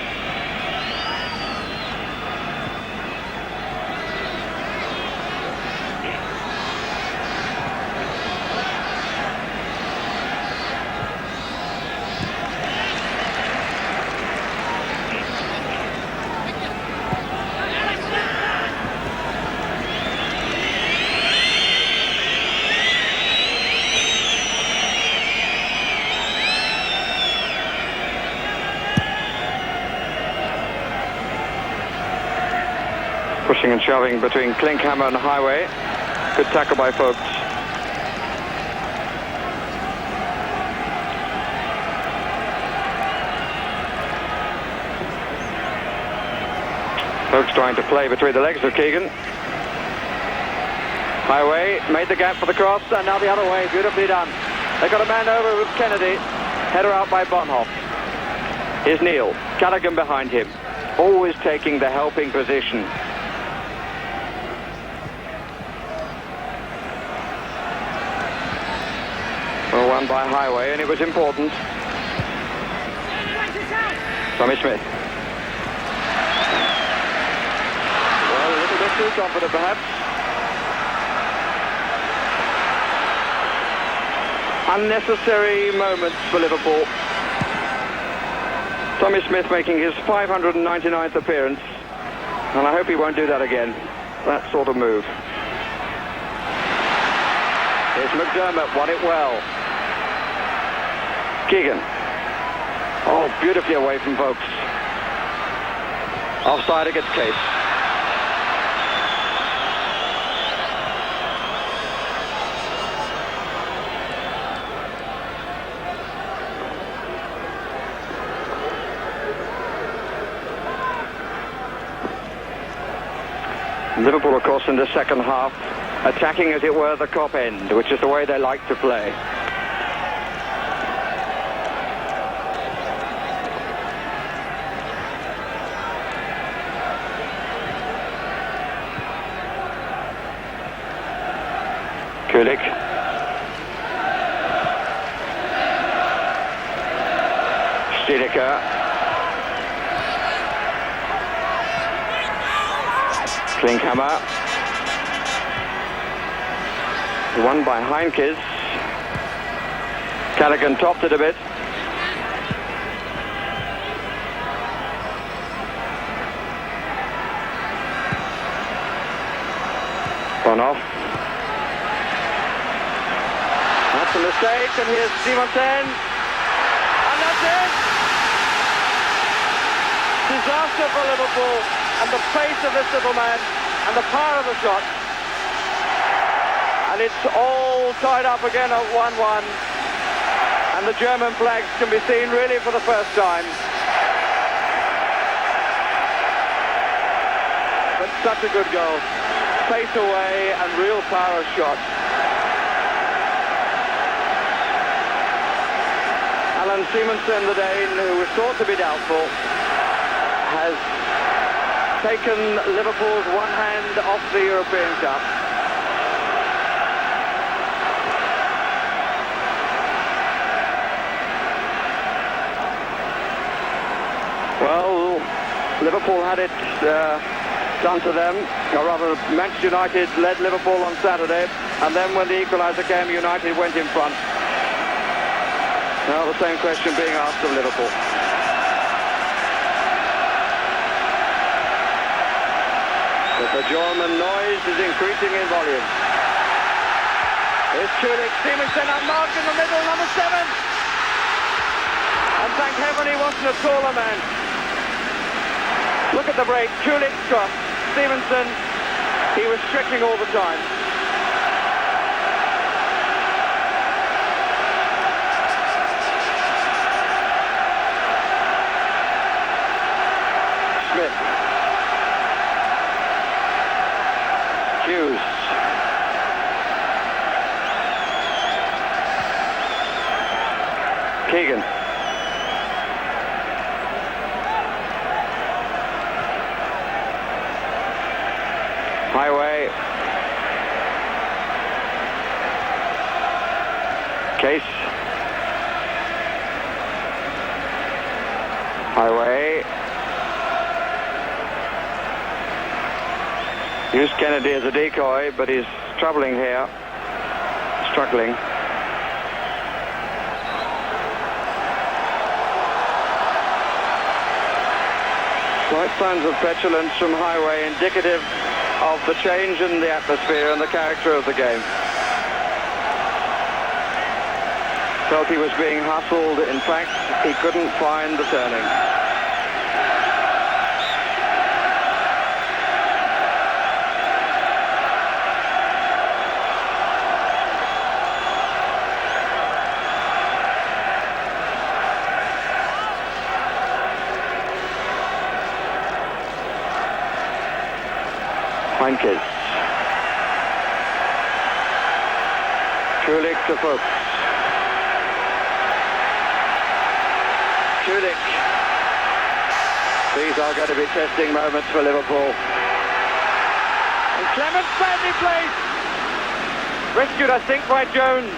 Pushing and shoving between Klinkhammer and Highway. Good tackle by Folks. Folks trying to play between the legs of Keegan. Highway made the gap for the cross, and now the other way. Beautifully done. They got a man over with Kennedy. Header out by Bonhoff. Here's Neil. Callaghan behind him. Always taking the helping position. Well, won by Highway, and it was important. Tommy Smith. Well, a little bit too confident, perhaps. Unnecessary moments for Liverpool. Tommy Smith making his 599th appearance, and I hope he won't do that again. That sort of move. Here's McDermott, won it well. Keegan. Oh, beautifully away from Folks. Offside against Case. Liverpool, of course, in the second half, attacking, as it were, the Kop end, which is the way they like to play. Kulik. Stiedeker. Klinkhammer. Won by Heinkes. Callaghan topped it a bit. Bonhoff. That's a mistake, and here's Simonsen. And that's it! Disaster for Liverpool, and the pace of this little man, and the power of the shot. And it's all tied up again at 1-1. And the German flags can be seen really for the first time. But such a good goal. Pace away and real power of shot. Alan Simonsen, the Dane, who was thought to be doubtful, has taken Liverpool's one hand off the European Cup. Well, Liverpool had it done to them, or rather Manchester United led Liverpool on Saturday, and then when the equalizer came, United went in front. Now the same question being asked of Liverpool. But the German noise is increasing in volume. Here's Kulik, Simonsen unmarked in the middle, number 7. And thank heaven he wasn't a taller man. Look at the break, Kulik's cross. Simonsen, he was stretching all the time. Smith. Hughes. Keegan. Highway. Case. Highway. Used Kennedy as a decoy, but he's troubling here. Struggling. Slight signs of petulance from Highway, indicative of the change in the atmosphere and the character of the game. Felt he was being hustled. In fact, he couldn't find the turning. Heinkes. Kulik to Fuchs. Kulik. These are going to be testing moments for Liverpool. And Clements badly placed. Rescued, I think, by Jones.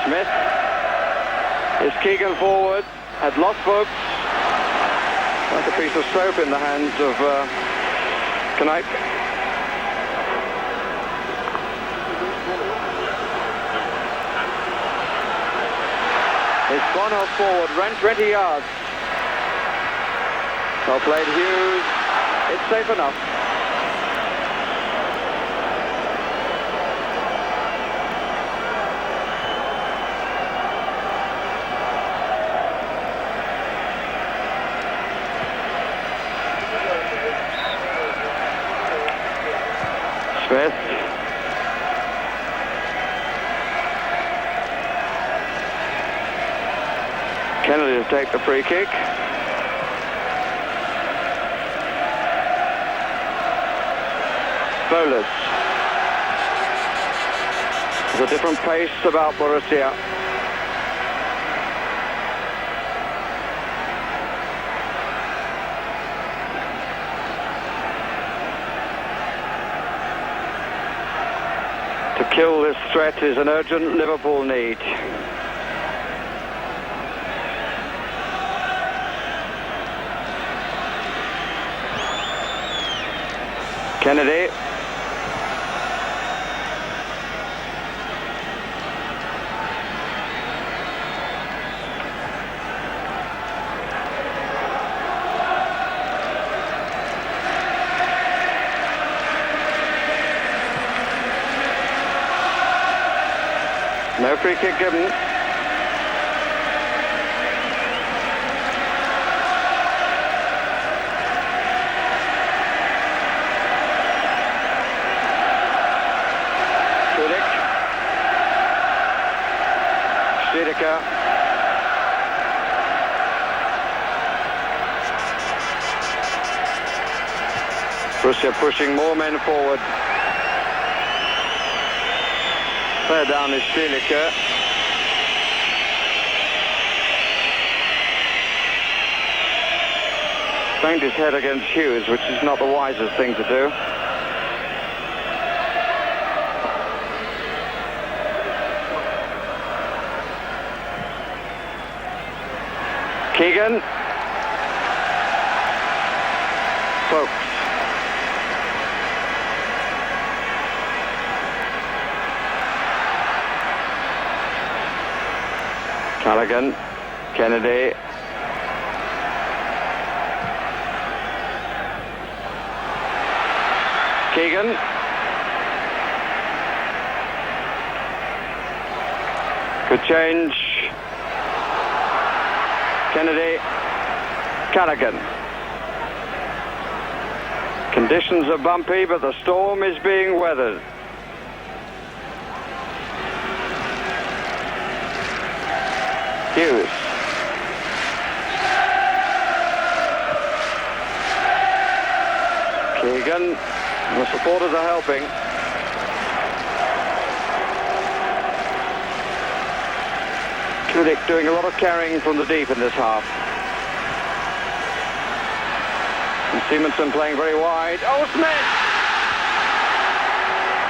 Smith. Is Keegan forward. Had lost Fuchs. Like a piece of soap in the hands of Knight. His Bonhoff forward, ran 20 yards. Well played, Hughes. It's safe enough. Smith. Kennedy to take the free kick. Bowlers. There's a different pace about Borussia. To kill this threat is an urgent Liverpool need. Kennedy. No free kick given. Stiedeker. Borussia pushing more men forward. There down is Stiedeker. Banged his head against Hughes, which is not the wisest thing to do. Keegan. Fuchs. Callaghan. Kennedy. Keegan. Good change. Kennedy. Callaghan. Conditions are bumpy, but the storm is being weathered. Hughes. Keegan. The supporters are helping. Schulich doing a lot of carrying from the deep in this half. And Simonsen playing very wide. Oh, Smith!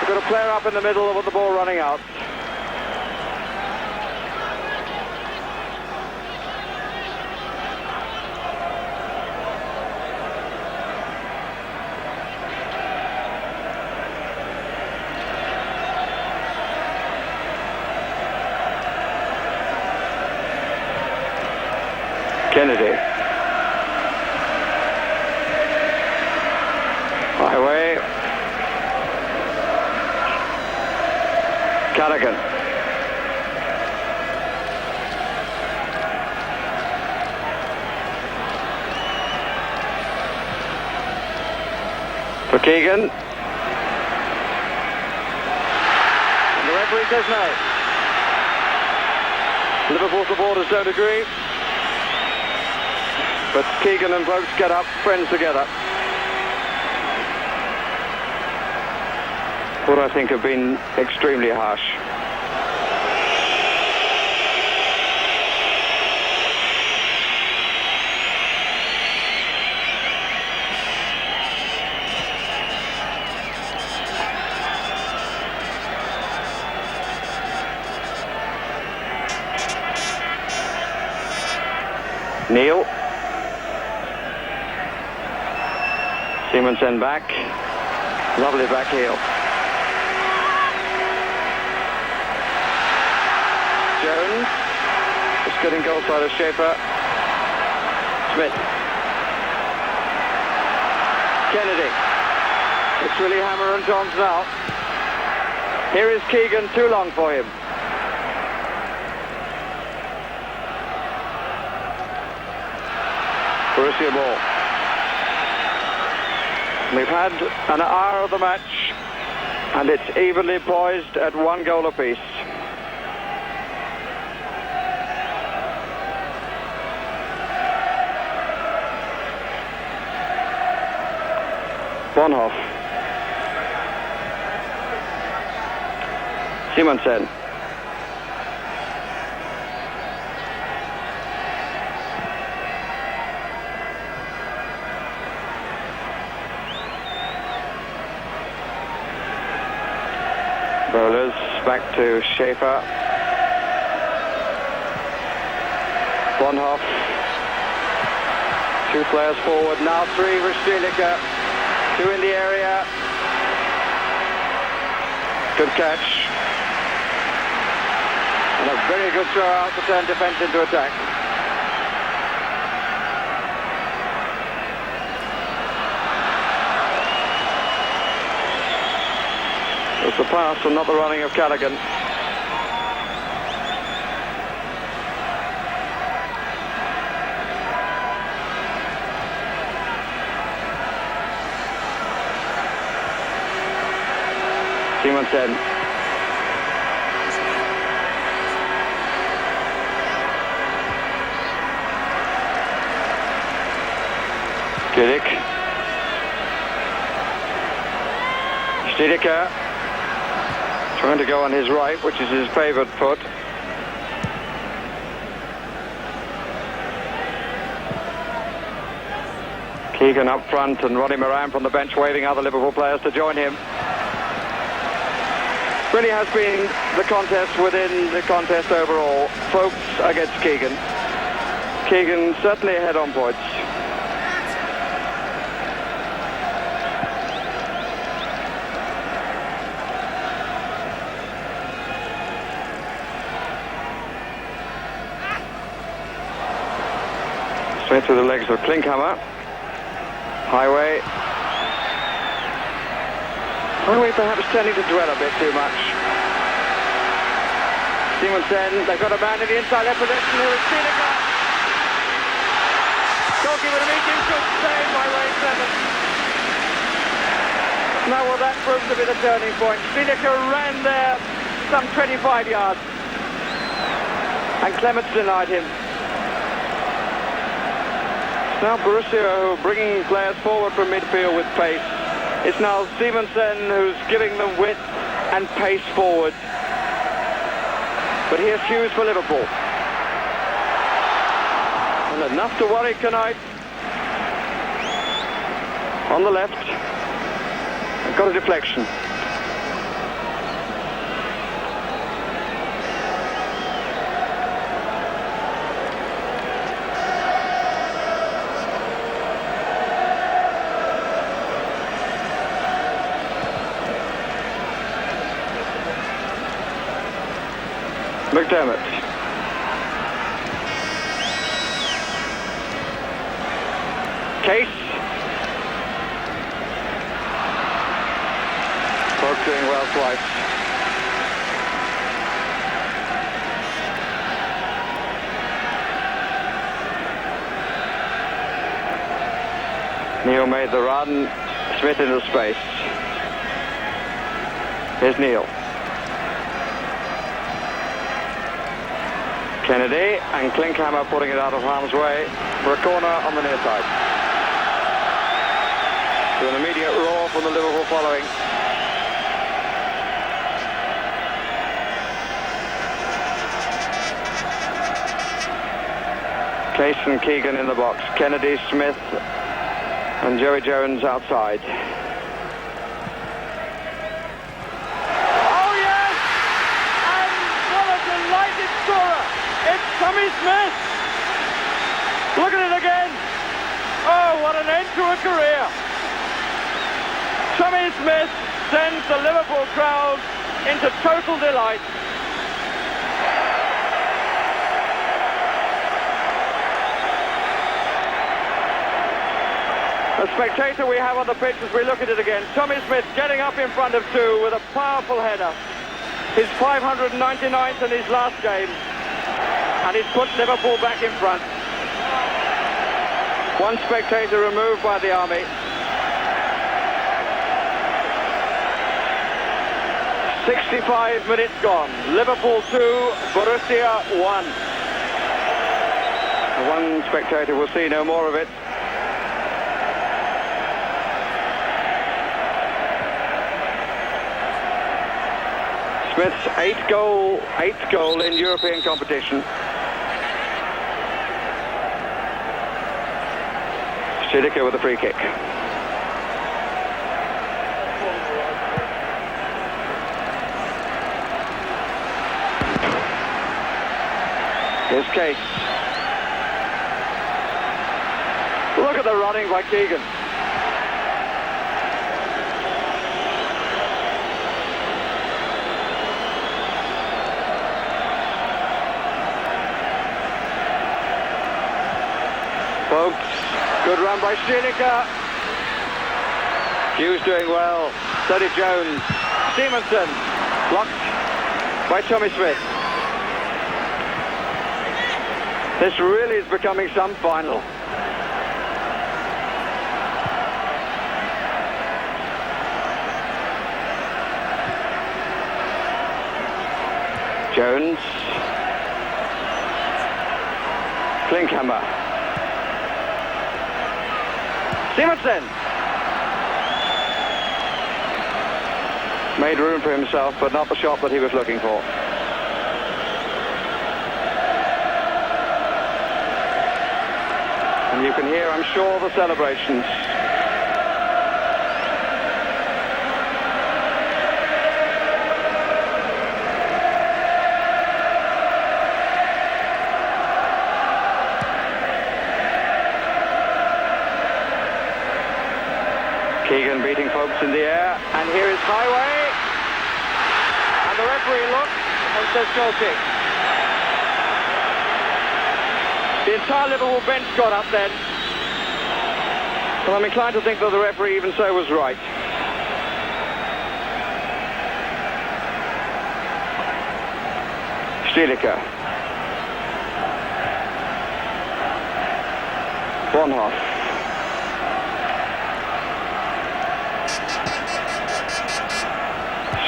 We've got a player up in the middle with the ball running out. Kennedy. Highway. Callaghan. For Keegan. And the referee says no. Liverpool supporters don't agree. But Keegan and Brooks get up, friends together. What I think have been extremely harsh. Neil. Simonsen back. Lovely back heel. Jones. Just getting goal side of Schaefer. Smith. Kennedy. It's really hammer and tongs now. Here is Keegan, too long for him. Borussia ball. We've had an hour of the match and it's evenly poised at 1 goal apiece. Bonhoff. Simonsen. Bowlers back to Schaefer. Bonhoff. 2 players forward, now 3 for Stilica. 2 in the area. Good catch. And a very good throw out to turn defence into attack. It's the pass and not the running of Callaghan. Simonsen. Schulich. Stilica. Trying to go on his right, which is his favourite foot. Keegan up front and Ronnie Moran from the bench waving other Liverpool players to join him. Really has been the contest within the contest overall. Folks against Keegan. Keegan certainly ahead on points. Straight through the legs of Klinkhammer. Highway. Highway perhaps tending to dwell a bit too much. Simonsen, they've got a man in the inside left position who is Stilica. Goalkeeper to meet him, good save by Ray Clement. Now well that proves to be the turning point. Stilica ran there some 25 yards. And Clements denied him. Now Borussia bringing players forward from midfield with pace. It's now Simonsen who's giving them width and pace forward. But here's Hughes for Liverpool. down, enough to worry Knight. On the left, got a deflection. McDermott. Case. Both doing well twice. Neil made the run. Smith into space. Here's Neil. Kennedy and Klinkhammer putting it out of harm's way for a corner on the near side. To an immediate roar from the Liverpool following. Case and Keegan in the box. Kennedy, Smith and Joey Jones outside. Oh yes! And what a delighted scorer! It's Tommy Smith! Look at it again! Oh, what an end to a career! Tommy Smith sends the Liverpool crowd into total delight. The spectator we have on the pitch as we look at it again. Tommy Smith getting up in front of two with a powerful header. His 599th in his last game. And he's put Liverpool back in front. One spectator removed by the army. "65 minutes gone. Liverpool 2, Borussia 1. One spectator will see no more of it. Smith's eighth goal in European competition. Stilica with a free kick. Here's Case. Look at the running by Keegan. Folks, good run by Stilica. Hughes doing well. So did Jones. Stevenson blocked by Tommy Smith. This really is becoming some final. Jones. Klinkhammer. Stevenson. Made room for himself, but not the shot that he was looking for. And you can hear, I'm sure, the celebrations. Keegan beating folks in the air, and here is Highway. And the referee looks and says goal kick. The entire Liverpool bench got up then. But I'm inclined to think that the referee even so was right. Stilica. Bonhoff.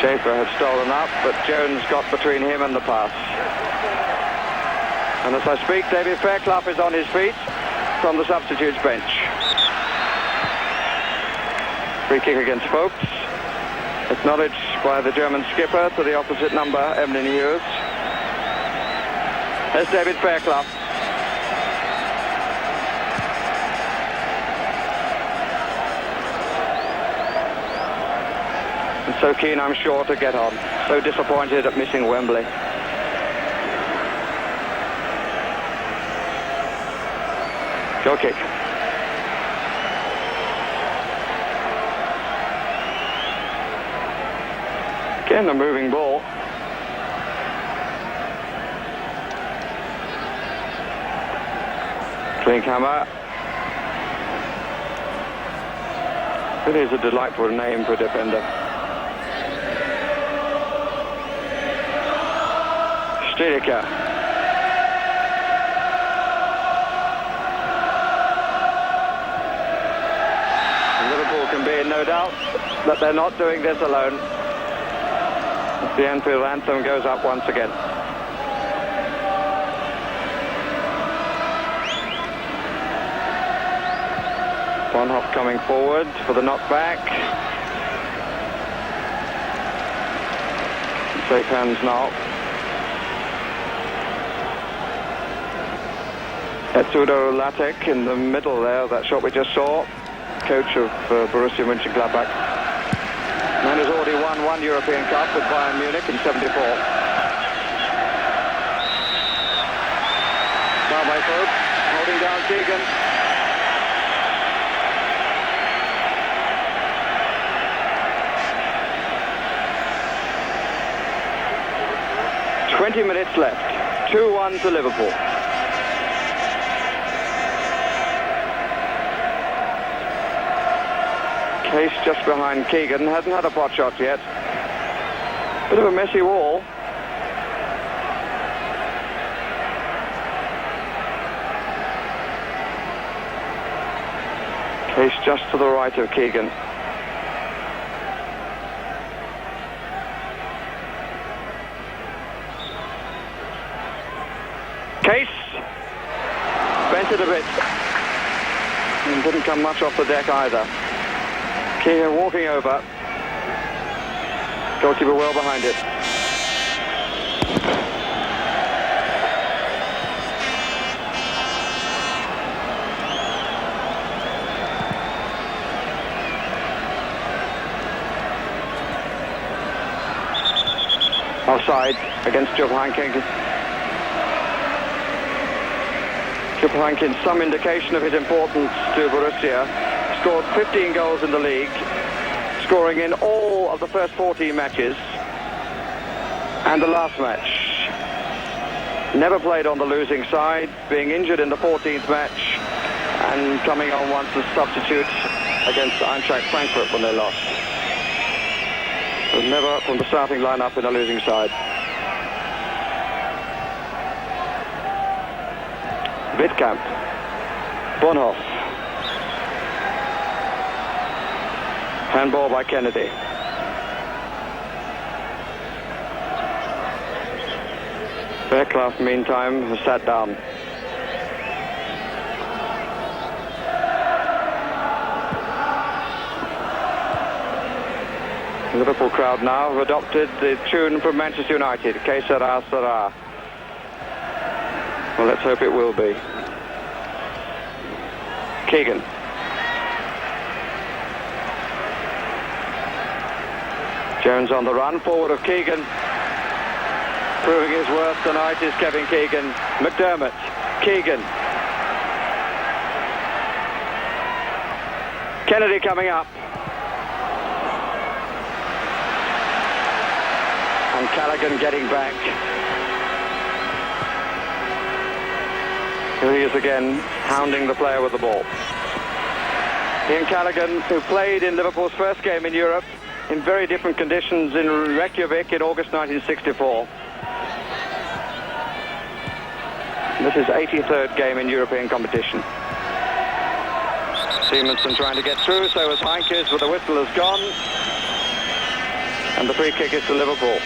Schaefer had stolen up, but Jones got between him and the pass. And as I speak, David Fairclough is on his feet from the substitutes bench. Free kick against Folks. Acknowledged by the German skipper to the opposite number, Emlyn Hughes. There's David Fairclough. And so keen, I'm sure, to get on. So disappointed at missing Wembley. Goal kick. Again, a moving ball. Klinkhammer. It is a delightful name for a defender. Stilica. Liverpool can be in no doubt that they're not doing this alone. The Anfield anthem goes up once again. Bonhoff coming forward for the knockback. Safe hands now. Etsudo Latek in the middle there, that shot we just saw. Coach of Borussia Mönchengladbach. Man has already won one European Cup with Bayern Munich in '74. Now by Pope, holding down Keegan. "20 minutes left. 2-1 to Liverpool." Case just behind Keegan, hasn't had a pot shot yet. Bit of a messy wall. Case just to the right of Keegan. Case bent it a bit and didn't come much off the deck either. Keegan walking over. Goalkeeper well behind it. Offside against Jupp Heynckes. Jupp Heynckes, some indication of his importance to Borussia. Scored 15 goals in the league, scoring in all of the first 14 matches and the last match. Never played on the losing side, being injured in the 14th match and coming on once as substitute against Eintracht Frankfurt when they lost. But never from the starting lineup in a losing side. Wittkamp. Bonhoff. Handball by Kennedy. Fairclough, meantime, has sat down. The Liverpool crowd now have adopted the tune from Manchester United, Que sera, sera. Well, let's hope it will be. Keegan. Jones on the run, forward of Keegan. Proving his worth tonight is Kevin Keegan. McDermott, Keegan. Kennedy coming up. And Callaghan getting back. Here he is again, hounding the player with the ball. Ian Callaghan, who played in Liverpool's first game in Europe in very different conditions in Reykjavik in August 1964. This is 83rd game in European competition. Simonsen trying to get through, so was Heynckes, but the whistle has gone. And the free kick is to Liverpool.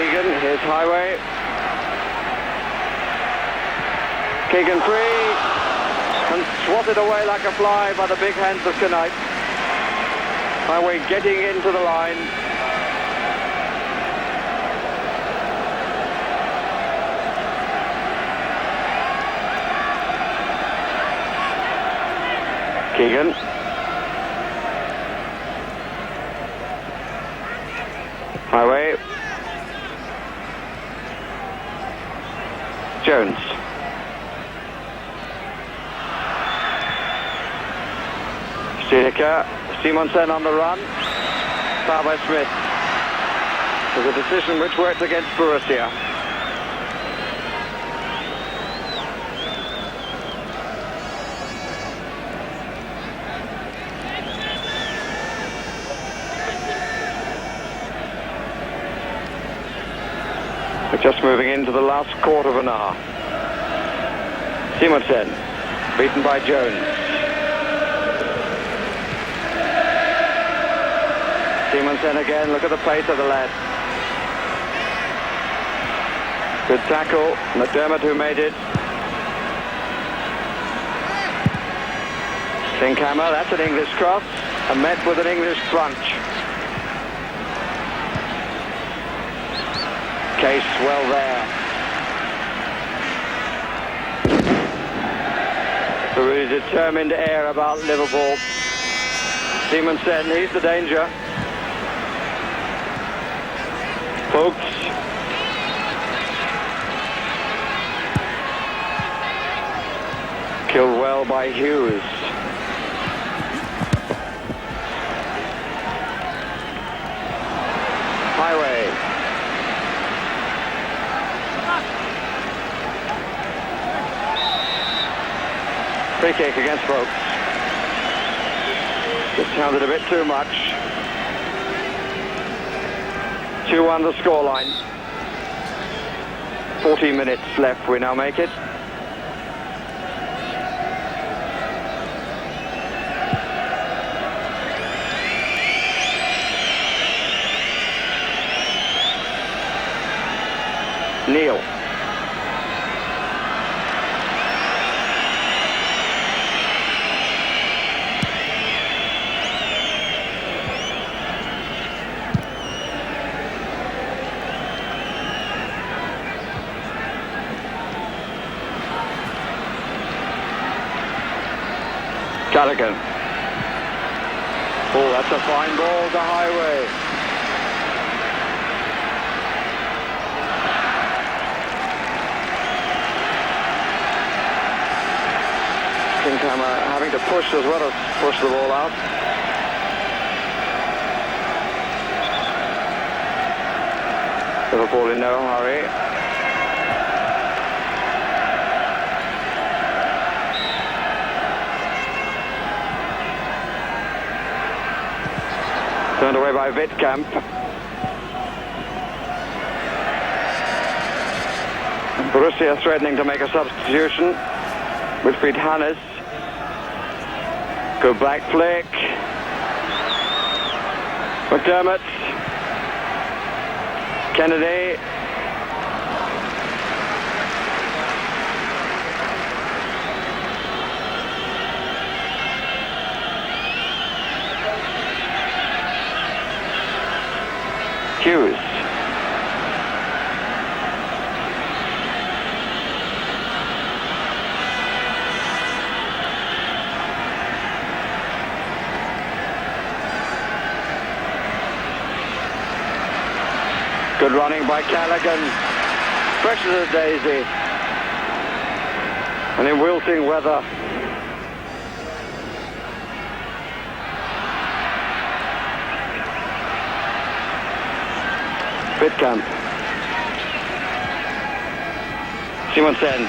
Keegan, here's Highway. Keegan free, and swatted away like a fly by the big hands of Knight. Highway getting into the line. Keegan. Highway. Jones. Stiedeker. Simonsen on the run. Foul by Smith. It was a decision which worked against Borussia. We're just moving into the last quarter of an hour. Simonsen, beaten by Jones. Simonsen again, look at the pace of the lad. Good tackle, McDermott who made it. Sinkhammer, that's an English cross, and met with an English crunch. Case well there. A really determined air about Liverpool. Simonsen, he's the danger. Folks. Killed well by Hughes. Highway. Free kick against Folks. Just sounded a bit too much. 2-1 the scoreline. 14 minutes left, we now make it. Neil. Callaghan. Oh, that's a fine ball to Highway. Sinkhammer having to push as well as push the ball out. Liverpool in no hurry. Turned away by Wittkamp. Borussia threatening to make a substitution. Wilfried Hannes. Good back flick. McDermott. Kennedy. Hughes. Good running by Callaghan. Fresh as a daisy. And in wilting weather. Wittkamp. Simonsen.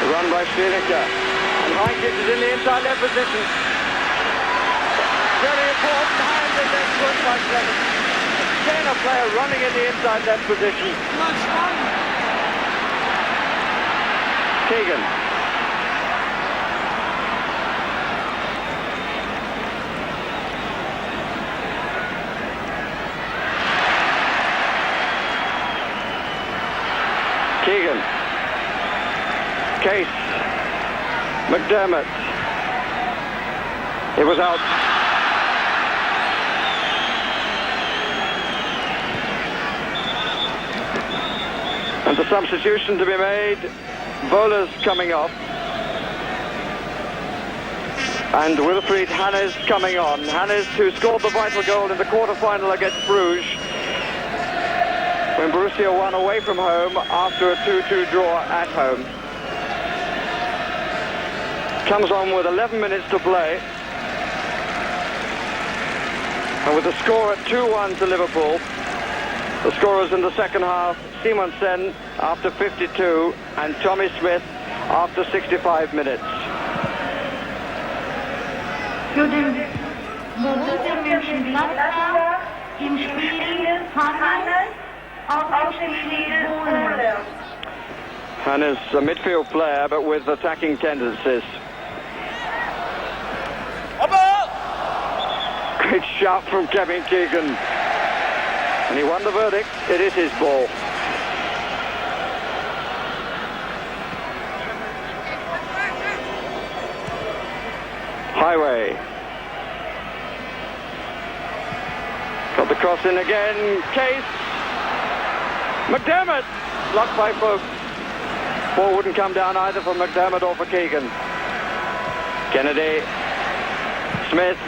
The run by Stiedeker. And Heinkick is in the inside left position. Very important hand and then put by Clement. Again a player running in the inside left position. Keegan. Keegan. Case. McDermott. It was out. And the substitution to be made. Vola's coming off. And Wilfried Hannes coming on. Hannes, who scored the vital goal in the quarter-final against Bruges when Borussia won away from home after a 2-2 draw at home. Comes on with 11 minutes to play. And with the score at 2-1 to Liverpool, the scorers in the second half, Simonsen after 52 and Tommy Smith after 65 minutes. Für den Borussia Mönchengladbach im Spiel Hannes auf dem Spiel Borussia. Hannes, a midfield player, but with attacking tendencies. Great shot from Kevin Keegan. And he won the verdict. It is his ball. Highway. Got the cross in again. Case. McDermott. Blocked by Folk. Ball wouldn't come down either for McDermott or for Keegan. Kennedy. Smith.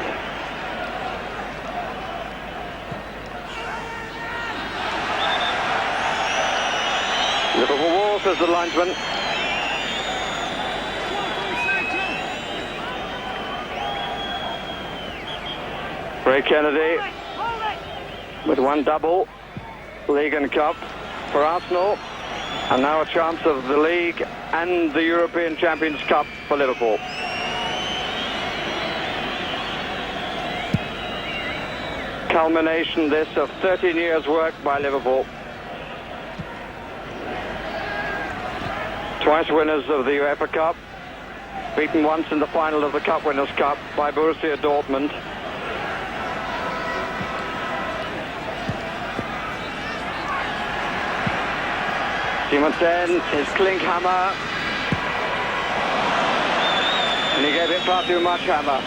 Liverpool wall, says the linesman. Ray Kennedy with one double, League and Cup for Arsenal, and now a chance of the League and the European Champions Cup for Liverpool. Culmination this of 13 years work by Liverpool. Twice winners of the UEFA Cup, beaten once in the final of the Cup Winners' Cup by Borussia Dortmund. Simonsen, his Klinkhammer, and he gave it far too much hammer.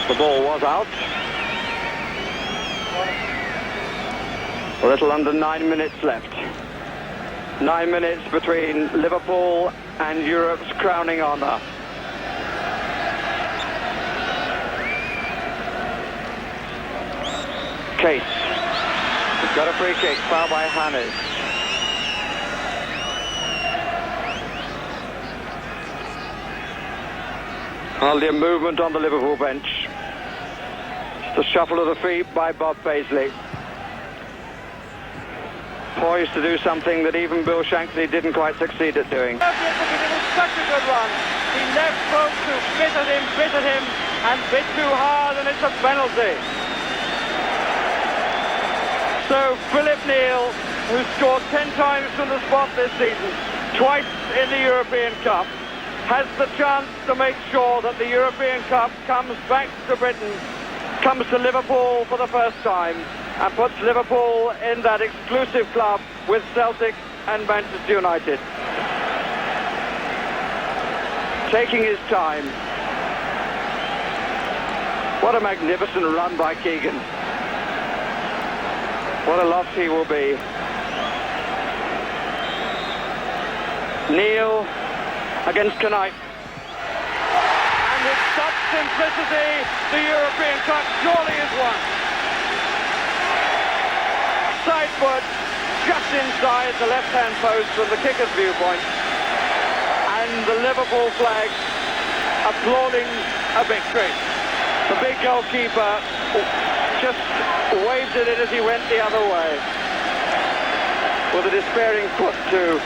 The ball was out. A little under 9 minutes left. 9 minutes between Liverpool and Europe's crowning honour. Case. He's got a free kick, foul by Hannes. Hardly a movement on the Liverpool bench. Just a shuffle of the feet by Bob Paisley. Poised to do something that even Bill Shankly didn't quite succeed at doing. It was such a good run. He left Folk to bit at him, and bit too hard, and it's a penalty. So Philip Neal, who scored 10 times from the spot this season, twice in the European Cup, has the chance to make sure that the European Cup comes back to Britain, comes to Liverpool for the first time, and puts Liverpool in that exclusive club with Celtic and Manchester United. Taking his time. What a magnificent run by Keegan. What a loss he will be. Neal against Knight. And with such simplicity, the European Cup surely is won. Side foot, just inside the left-hand post from the kicker's viewpoint. And the Liverpool flag applauding a victory. The big goalkeeper just waved at it as he went the other way. With a despairing foot too.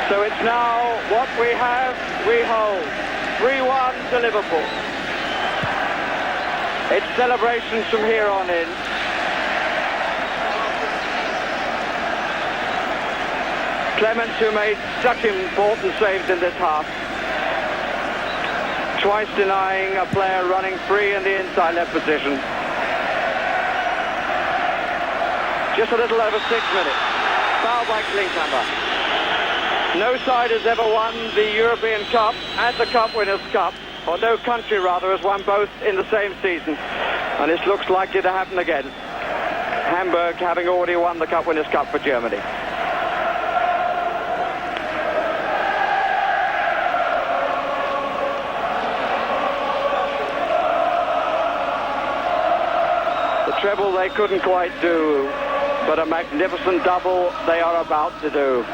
So it's now what we have, we hold. 3-1 to Liverpool. It's celebrations from here on in. Clements, who made such important saves in this half. twice denying a player running free in the inside left position. Just a little over 6 minutes. Foul by Klinkhammer. No side has ever won the European Cup and the Cup Winners' Cup, or no country rather has won both in the same season, and this looks likely to happen again. Hamburg having already won the Cup Winners' Cup for Germany. The treble they couldn't quite do, but a magnificent double they are about to do.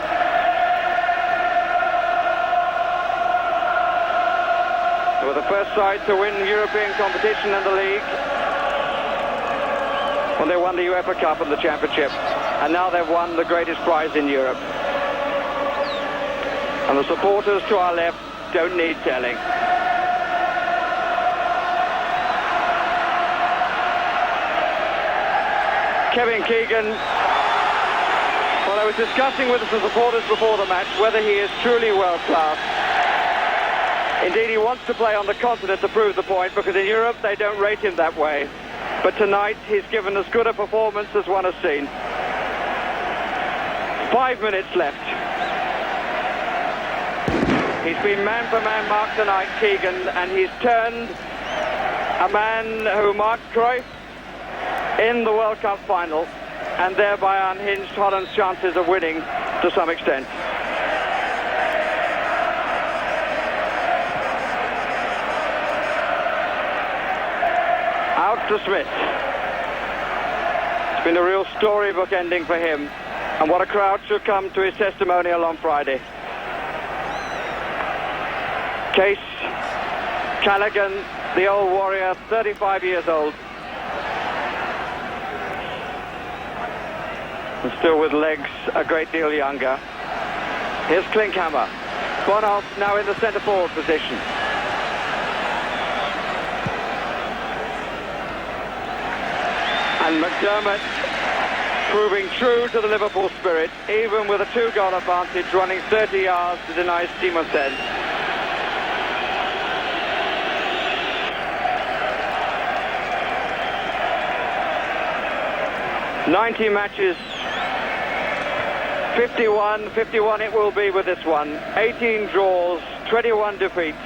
They were the first side to win European competition in the league when they won the UEFA Cup and the Championship, and now they've won the greatest prize in Europe. And the supporters to our left don't need telling. Kevin Keegan, well, I was discussing with the supporters before the match whether he is truly world-class. Indeed, he wants to play on the continent to prove the point, because in Europe they don't rate him that way. But tonight he's given as good a performance as one has seen. 5 minutes left. He's been man-for-man marked tonight, Keegan, and he's turned a man who marked Cruyff in the World Cup final, and thereby unhinged Holland's chances of winning to some extent. Out to Smith. It's been a real storybook ending for him, and what a crowd should come to his testimonial on Friday. Case, Callaghan, the old warrior, 35 years old. And still with legs a great deal younger. Here's Klinkhammer. Bonhoff now in the centre forward position. And McDermott proving true to the Liverpool spirit, even with a 2-goal advantage, running 30 yards to deny Simonsen. "90 matches, 51 it will be with this one. 18 draws, 21 defeats.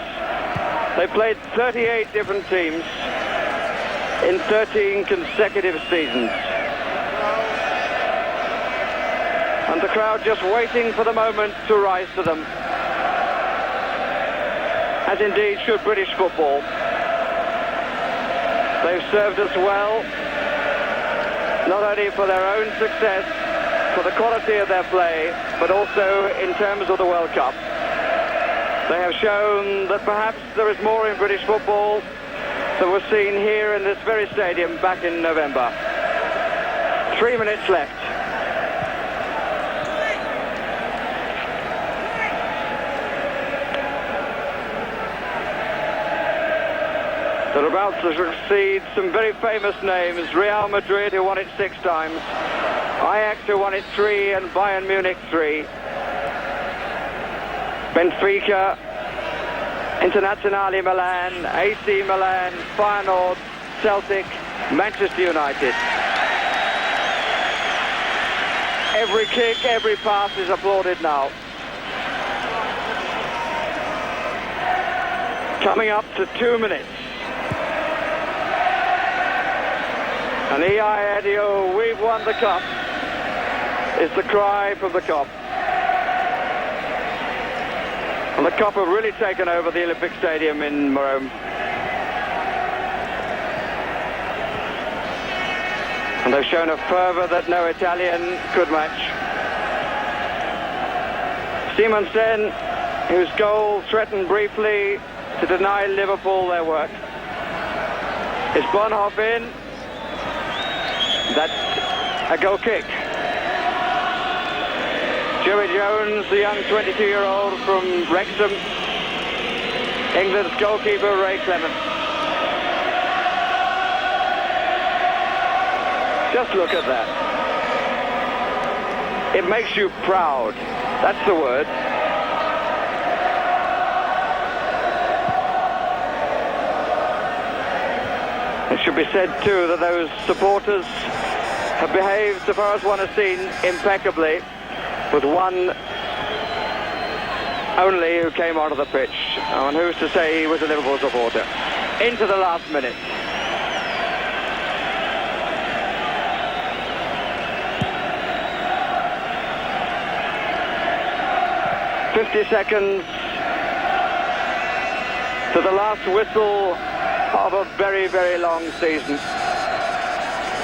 They played 38 different teams in 13 consecutive seasons. And the crowd just waiting for the moment to rise to them. As indeed should British football. They've served us well, not only for their own success, for the quality of their play, but also in terms of the World Cup. They have shown that perhaps there is more in British football than was seen here in this very stadium back in November. 3 minutes left. They're about to succeed some very famous names. Real Madrid, who won it 6 times. Ajax, who won it 3, and Bayern Munich 3. Benfica, Internazionale Milan, AC Milan, Feyenoord, Celtic, Manchester United. Every kick, every pass is applauded now. Coming up to 2 minutes. And EI Adio, we've won the cup, is the cry from the Kop. And the Kop have really taken over the Olympic Stadium in Rome. And they've shown a fervour that no Italian could match. Simonsen, whose goal threatened briefly to deny Liverpool their work. Is Bonhoff in? That's a goal kick. Joey Jones, the young 22-year-old from Wrexham. England's goalkeeper, Ray Clements. Just look at that. It makes you proud. That's the word. should be said too that those supporters have behaved, so far as one has seen, impeccably, with one only who came onto the pitch. And who's to say he was a Liverpool supporter? Into the last minute. "50 seconds to the last whistle of a very, very long season.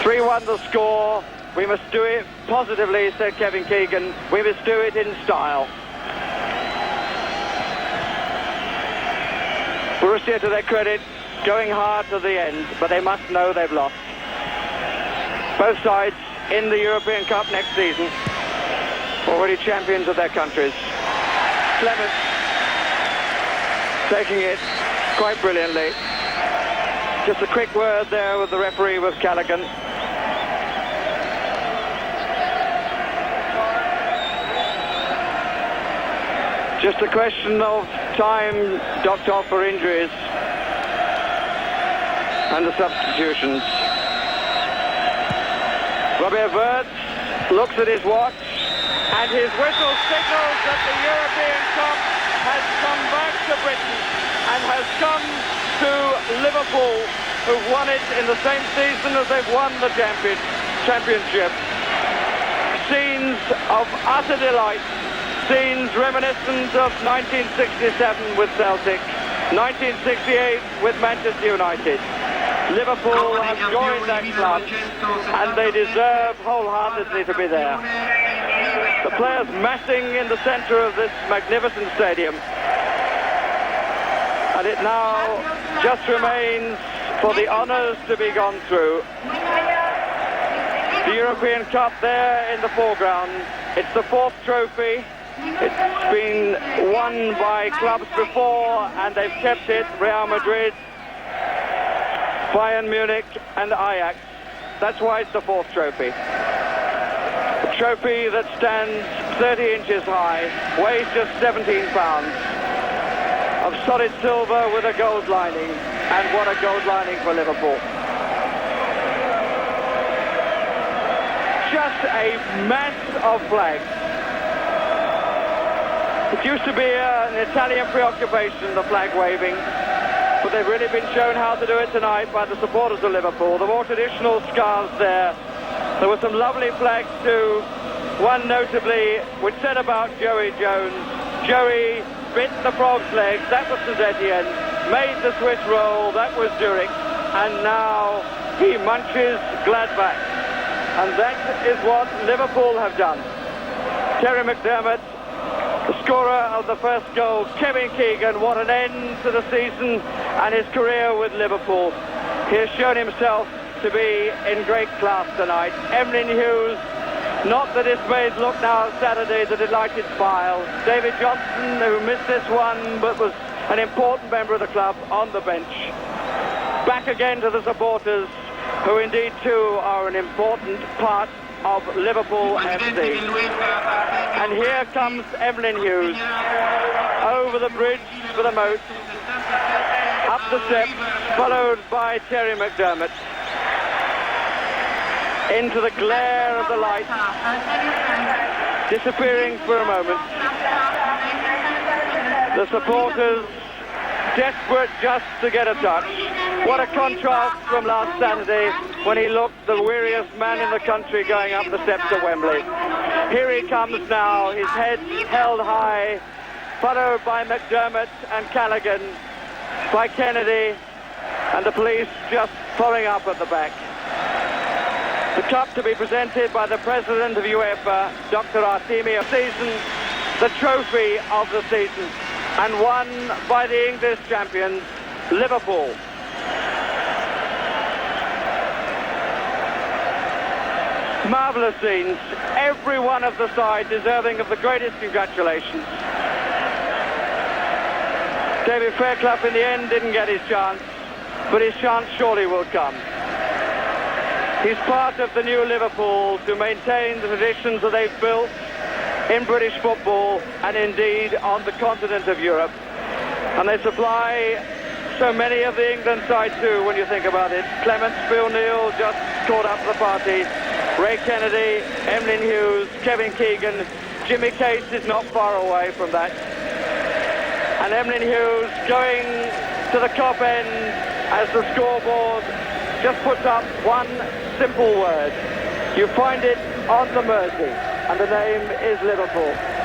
3-1 the score. We must do it positively," said Kevin Keegan. "We must do it in style." Borussia, to their credit, going hard to the end, but they must know they've lost. Both sides in the European Cup next season, already champions of their countries. Clement taking it quite brilliantly. Just a quick word there with the referee, with Callaghan. Just a question of time, docked off for injuries and the substitutions. Robert Wirtz looks at his watch, and his whistle signals that the European Cup has come back to Britain and has come to Liverpool, who've won it in the same season as they've won the championship. Scenes of utter delight, scenes reminiscent of 1967 with Celtic, 1968 with Manchester United. Liverpool have joined that club, and they deserve wholeheartedly to be there. The players massing in the centre of this magnificent stadium. And it now just remains for the honours to be gone through. The European Cup there in the foreground. It's the fourth trophy. It's been won by clubs before, and they've kept it. Real Madrid, Bayern Munich and Ajax. That's why it's the fourth trophy. A trophy that stands 30 inches high, weighs just 17 pounds, of solid silver with a gold lining. And what a gold lining for Liverpool. Just a mass of flags. It used to be an Italian preoccupation, the flag waving, but they've really been shown how to do it tonight by the supporters of Liverpool. The more traditional scarves there. There were some lovely flags too. One notably, which said about Joey Jones. Joey bit the frog's legs, that was Etienne. Made the Swiss roll, that was Zurich. And now he munches Gladbach. And that is what Liverpool have done. Terry McDermott, the scorer of the first goal. Kevin Keegan, what an end to the season and his career with Liverpool. He has shown himself to be in great class tonight. Emlyn Hughes, not the dismayed look now Saturday, the delighted smile. David Johnson, who missed this one but was an important member of the club, on the bench. Back again to the supporters, who indeed too are an important part of Liverpool FC. And here comes Emlyn Hughes over the bridge for the moat, up the steps, followed by Terry McDermott, into the glare of the light, disappearing for a moment. The supporters desperate just to get a touch. What a contrast from last Saturday, when he looked the weariest man in the country going up the steps of Wembley. Here he comes now, his head held high, followed by McDermott and Callaghan, by Kennedy, and the police just following up at the back. The cup to be presented by the president of UEFA, Dr. Artemi, of season, the trophy of the season, and won by the English champions, Liverpool. Marvellous scenes, every one of the side deserving of the greatest congratulations. David Fairclough in the end didn't get his chance, but his chance surely will come. He's part of the new Liverpool to maintain the traditions that they've built in British football and indeed on the continent of Europe. And they supply so many of the England side too, when you think about it. Clements, Phil Neal just caught up the party. Ray Kennedy, Emlyn Hughes, Kevin Keegan, Jimmy Case is not far away from that. And Emlyn Hughes going to the top end as the scoreboard just puts up one simple word. You find it on the Mersey, and the name is Liverpool.